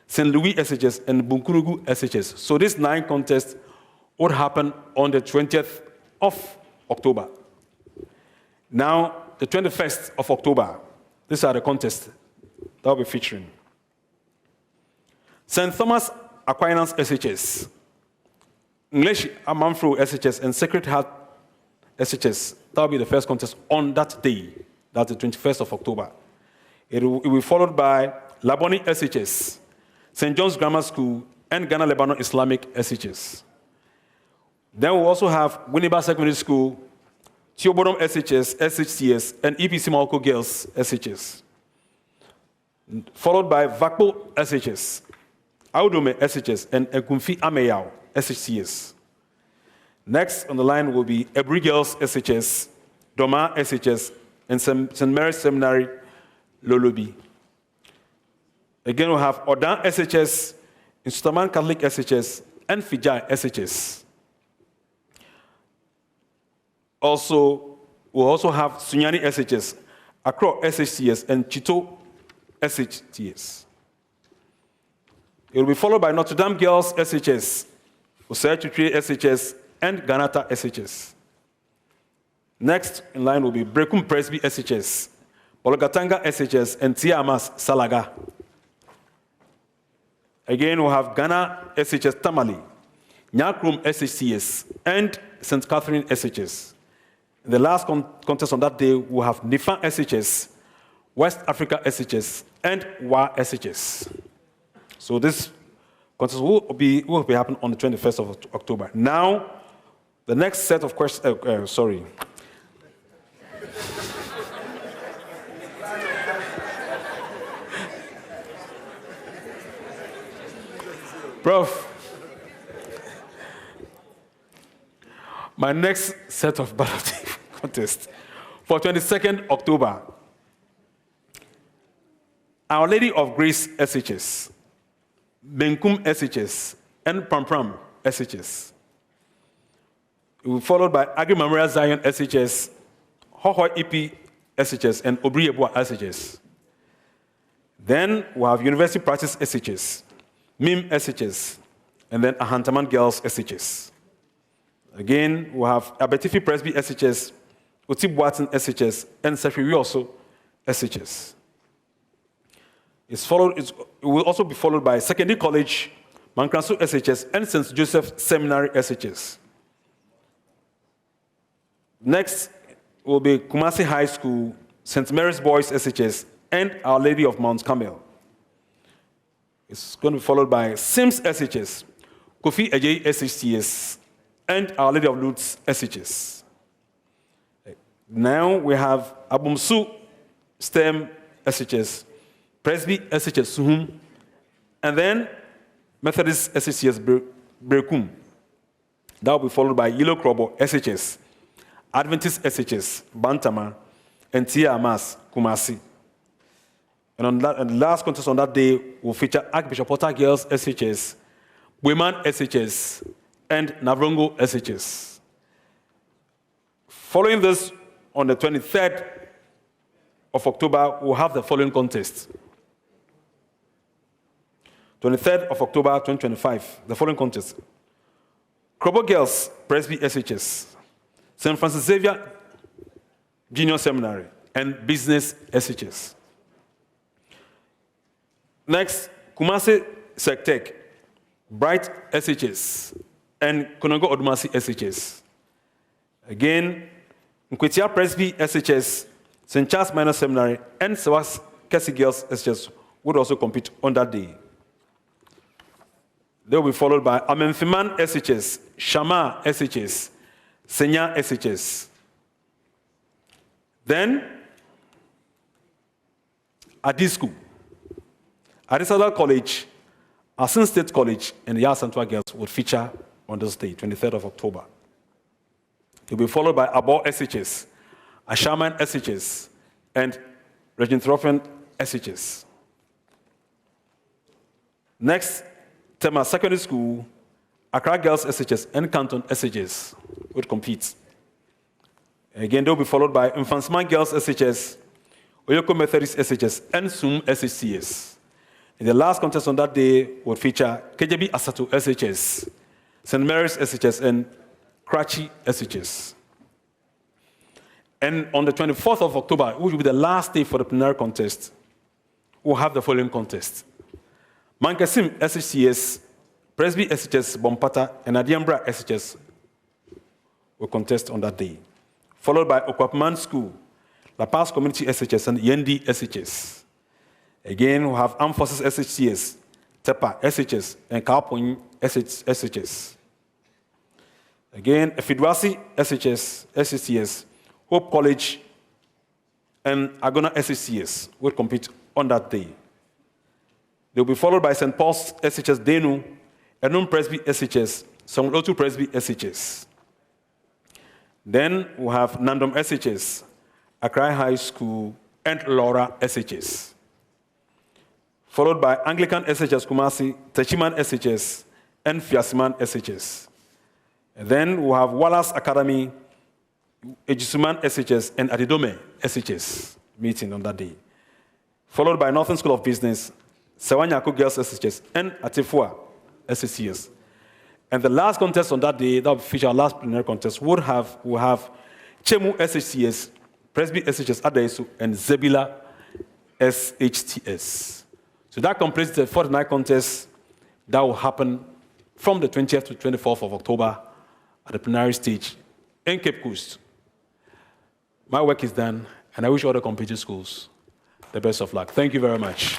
St. Louis SHS, and Bunkurugu SHS. So these 9 contests would happen on the 20th of October. Now, the 21st of October, these are the contests that will be featuring. St. Thomas Aquinas SHS, English Amanfro SHS, and Sacred Heart SHS. That will be the first contest on that day. That's the 21st of October. It will be followed by Laboni SHS, St. John's Grammar School, and Ghana Lebanon Islamic SHS. Then we'll also have Winneba Secondary School, Tiobodom SHS, SHTS, and EPC Malco Girls SHS. Followed by Vakpo SHS, Audome SHS, and Ekumfi Ameyao SHTS. Next on the line will be Ebri Girls SHS, Doma SHS, and St. Mary's Seminary, Lolobi. Again, we'll have Odan SHS, Insustaman Catholic SHS, and Fijai SHS. We'll also have Sunyani SHS, Akro SHTS, and Chito SHTS. It will be followed by Notre Dame Girls SHS, Usai Chutri SHS, and Ganata SHS. Next in line will be Brekum Presby SHS, Bologatanga SHS, and Tiamas Salaga. Again, we have Ghana SHS Tamale, Nyakrum SHCS, and St. Catherine SHS. In the last contest on that day, we have Nifa SHS, West Africa SHS, and WA SHS. So this contest will be happening on the 21st of October. Now, the next set of questions, sorry. Prof, my next set of balloting contest for 22nd October, Our Lady of Grace SHS, Benkum SHS, and Prampram SHS. It will be followed by Agri Memorial Zion SHS, Hohoi EP SHS, and Obriebua SHS. Then we have University Practice SHS, MIM SHS, and then Ahantaman Girls SHS. Again, we have Abetifi Presby SHS, Utip Watson SHS, and Sefiri also SHS. It will also be followed by Secondary College, Mankransu SHS, and St. Joseph Seminary SHS. Next will be Kumasi High School, St. Mary's Boys SHS, and Our Lady of Mount Carmel. It's going to be followed by Sims SHS, Kofi Ejei SHCS, and Our Lady of Lourdes SHS. Now we have Abumsu STEM SHS, Presby SHS Suhum, and then Methodist SHCS Brekum. That will be followed by Yellow Krobo SHS, Adventist SHS Bantama, and Tia Amas Kumasi. And the last contest on that day will feature Archbishop Potter Girls SHS, Women SHS, and Navrongo SHS. Following this, on the 23rd of October, we'll have the following contest. 23rd of October 2025, the following contest. Krobo Girls, Presby SHS, St. Francis Xavier Junior Seminary, and Business SHS. Next, Kumasi Sectech, Bright SHS, and Konongo Odumasi SHS. Again, Nkwetia Presby SHS, St. Charles Minor Seminary, and Sewas Kesi Girls SHS would also compete on that day. They will be followed by Amenfiman SHS, Shama SHS, Senya SHS. Then, Adisku, Adisada College, Asin State College, and Yas Santua Girls would feature on this day, 23rd of October. It will be followed by Abo SHS, Ashaman SHS, and Regentrofen SHS. Next, Tema Secondary School, Accra Girls SHS, and Canton SHS would compete. Again, they will be followed by Infantsman Girls SHS, Oyoko Methodist SHS, and Sum SHCS. And the last contest on that day would feature KJB Asatu SHS, St. Mary's SHS, and Krachi SHS. And on the 24th of October, which will be the last day for the plenary contest, we'll have the following contest. Mankasim SHCS, Presby SHS Bompata, and Adiambra SHS will contest on that day. Followed by Okwapman School, La Paz Community SHS, and Yendi SHS. Again, we have Armed Forces SHCS, Tepa SHS, and Kalpoin SHS. Again, Efidwasi SHS, SHCS, Hope College, and Agona SHCS will compete on that day. They will be followed by St. Paul's SHS Denu, Enum Presby SHS, Songlotu Presby SHS. Then we have Nandom SHS, Accra High School, and Laura SHS. Followed by Anglican SHS Kumasi, Techiman SHS, and Fiasiman SHS. And then we have Wallace Academy, Ejisuman SHS, and Adidome SHS meeting on that day. Followed by Northern School of Business, Sewanyako Girls SHS, and Atifua SHCS. And the last contest on that day, that will feature our last plenary contest, will have Chemu SHCS, Presby SHS Adaisu, and Zebila SHTS. So that completes the 49 contests That will happen from the 20th to 24th of October at the plenary stage in Cape Coast. My work is done, and I wish all the competing schools the best of luck. Thank you very much.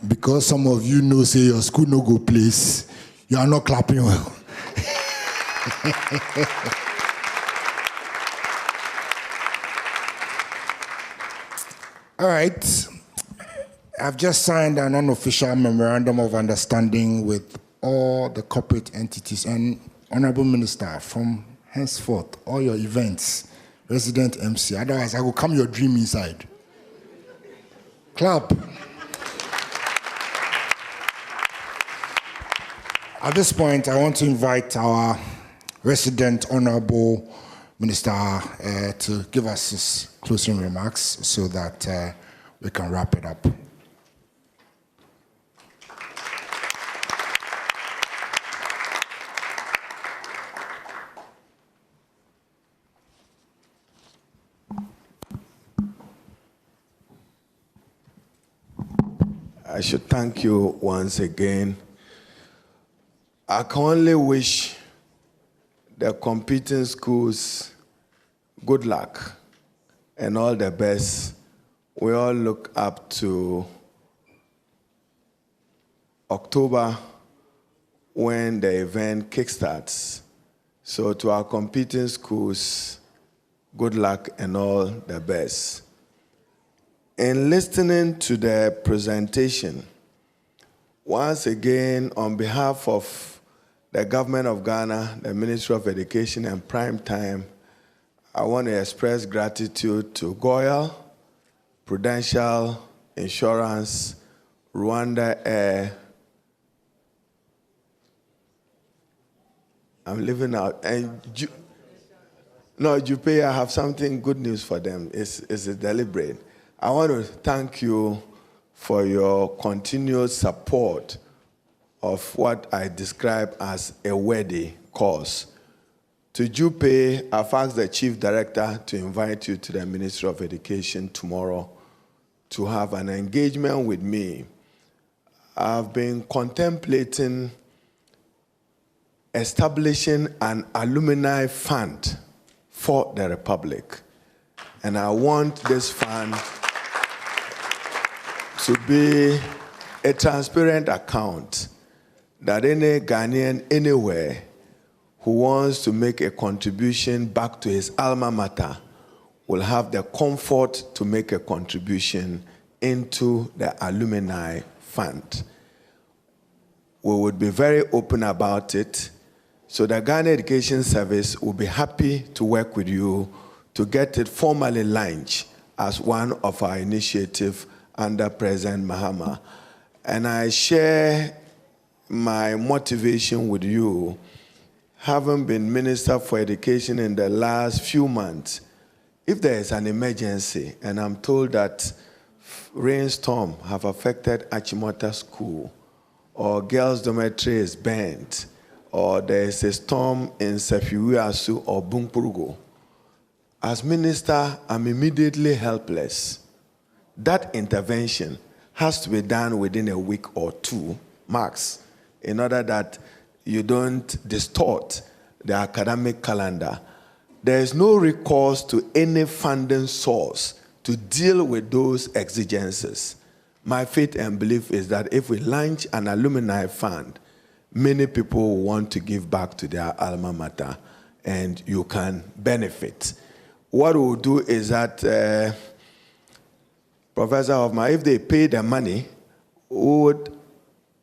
Because some of you know, say your school no go place, you are not clapping well. All right. I've just signed an unofficial memorandum of understanding with all the corporate entities. And Honorable Minister, from henceforth, all your events, resident MC, otherwise I will come your dream inside. Clap. At this point, I want to invite our resident Honorable Minister to give us his closing remarks so that we can wrap it up.
I should thank you once again. I can only wish the competing schools good luck and all the best. We all look up to October when the event kickstarts. So to our competing schools, good luck and all the best. In listening to the presentation, once again, on behalf of the government of Ghana, the Ministry of Education and Prime Time, I want to express gratitude to Goyal, Prudential, Insurance, Rwanda Air. I'm leaving out. And Jupe, I have something good news for them. It's deliberate. I want to thank you for your continued support of what I describe as a worthy cause. To Jupe, I've asked the Chief Director to invite you to the Ministry of Education tomorrow to have an engagement with me. I've been contemplating establishing an alumni fund for the Republic. And I want this fund to be a transparent account that any Ghanaian anywhere who wants to make a contribution back to his alma mater will have the comfort to make a contribution into the alumni fund. We would be very open about it, so the Ghana Education Service will be happy to work with you to get it formally launched as one of our initiatives under President Mahama. And I share my motivation with you, having been Minister for Education in the last few months. If there is an emergency, and I'm told that rainstorm have affected Achimota School, or girls' dormitory is burnt, or there is a storm in Sefiwiasu or Bumpurugo, as minister, I'm immediately helpless. That intervention has to be done within a week or two, max, in order that you don't distort the academic calendar. There is no recourse to any funding source to deal with those exigencies. My faith and belief is that if we launch an alumni fund, many people will want to give back to their alma mater, and you can benefit. What we'll do is that, Professor Hoffman, if they pay the money, we would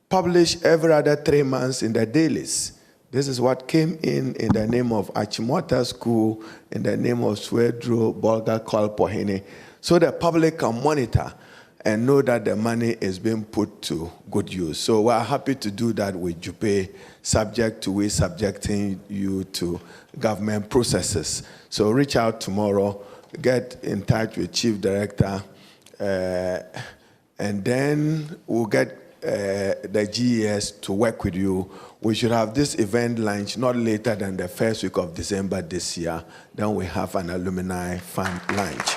publish every other 3 months in the dailies. This is what came in the name of Achimota School, in the name of Swedro, Bolga, Kolpohene, so the public can monitor and know that the money is being put to good use. So we're happy to do that with Jupe, subject to we subjecting you to government processes. So reach out tomorrow, get in touch with Chief Director, and then we'll get the GES to work with you. We should have this event launch not later than the first week of December this year. Then we have an alumni fund launch.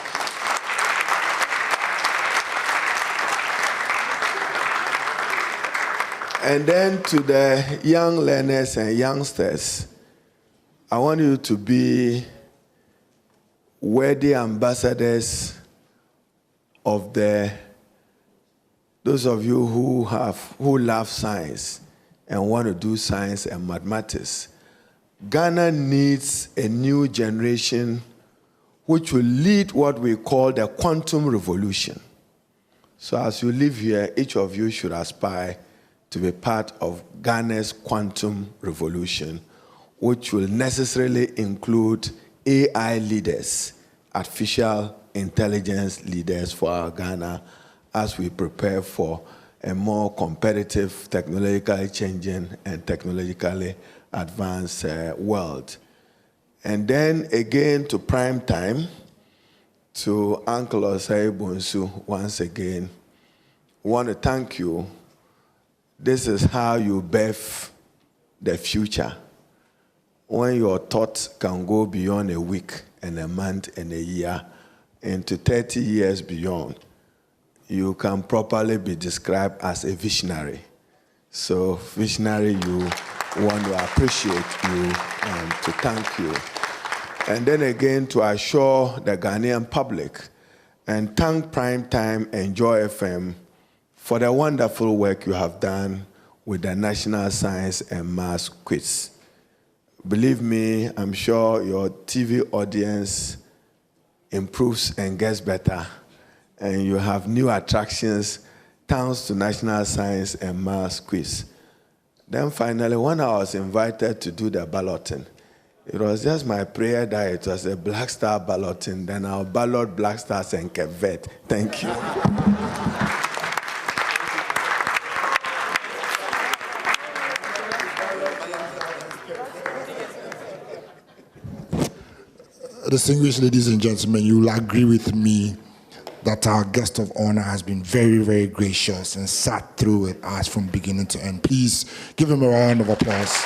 And then to the young learners and youngsters, I want you to be worthy ambassadors of those of you who love science and want to do science and mathematics. Ghana needs a new generation which will lead what we call the quantum revolution. So as you live here, each of you should aspire to be part of Ghana's quantum revolution, which will necessarily include AI leaders, artificial intelligence leaders for our Ghana as we prepare for a more competitive, technologically changing and technologically advanced world. And then again to prime time, to Uncle Osei Bonsu once again, I want to thank you. This is how you birth the future. When your thoughts can go beyond a week and a month and a year into 30 years beyond, you can properly be described as a visionary. So visionary, you want to appreciate you and to thank you. And then again to assure the Ghanaian public and thank Primetime and Joy FM for the wonderful work you have done with the National Science and Maths Quiz. Believe me, I'm sure your TV audience improves and gets better, and you have new attractions thanks to National Science and Maths Quiz. Then finally, when I was invited to do the balloting, it was just my prayer that it was a Black Star balloting, then I'll ballot Black Stars and Cape Verde. Thank you.
Distinguished ladies and gentlemen, you will agree with me that our guest of honor has been very, very gracious and sat through with us from beginning to end. Please give him a round of applause.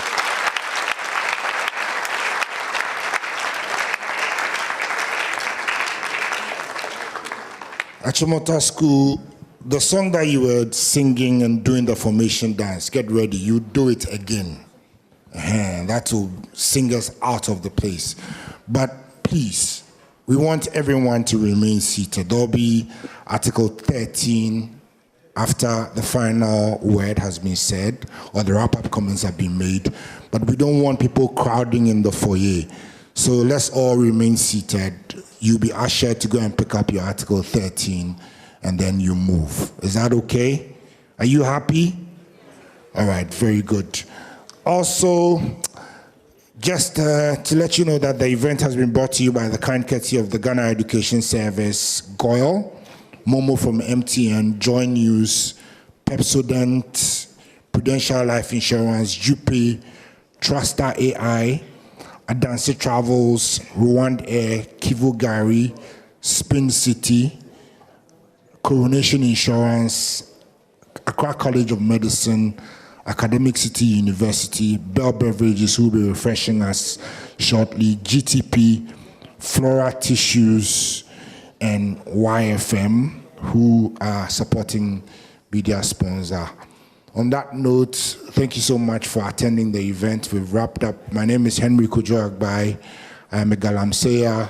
At Chomota School, the song that you were singing and doing the formation dance, get ready, you do it again. That will sing us out of the place. But please, we want everyone to remain seated. There'll be Article 13 after the final word has been said or the wrap-up comments have been made, but we don't want people crowding in the foyer. So let's all remain seated. You'll be ushered to go and pick up your Article 13, and then you move. Is that okay? Are you happy? All right, very good. Also, just to let you know that the event has been brought to you by the kind courtesy of the Ghana Education Service, GOIL, Momo from MTN, Joy News, Pepsodent, Prudential Life Insurance, Jupe, Truster AI, Adansi Travels, Rwand Air, Kivu Gari, Spin City, Coronation Insurance, Accra College of Medicine, Academic City University, Bell Beverages, who will be refreshing us shortly, GTP, Flora Tissues, and YFM, who are supporting media sponsor. On that note, thank you so much for attending the event. We've wrapped up. My name is Henry Kojo Agbai. I'm a Galamseya.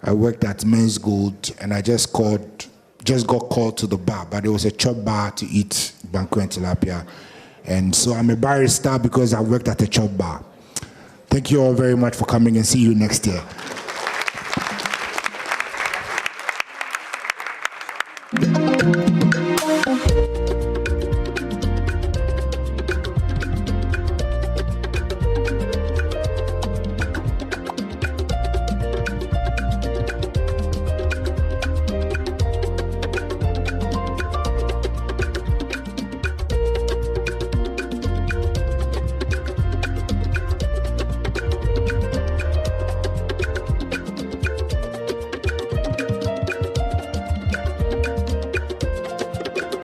I worked at Men's Gold, and I just got called to the bar, but it was a chop bar to eat banku and tilapia. And so I'm a barrister because I worked at a chop bar. Thank you all very much for coming, and see you next year.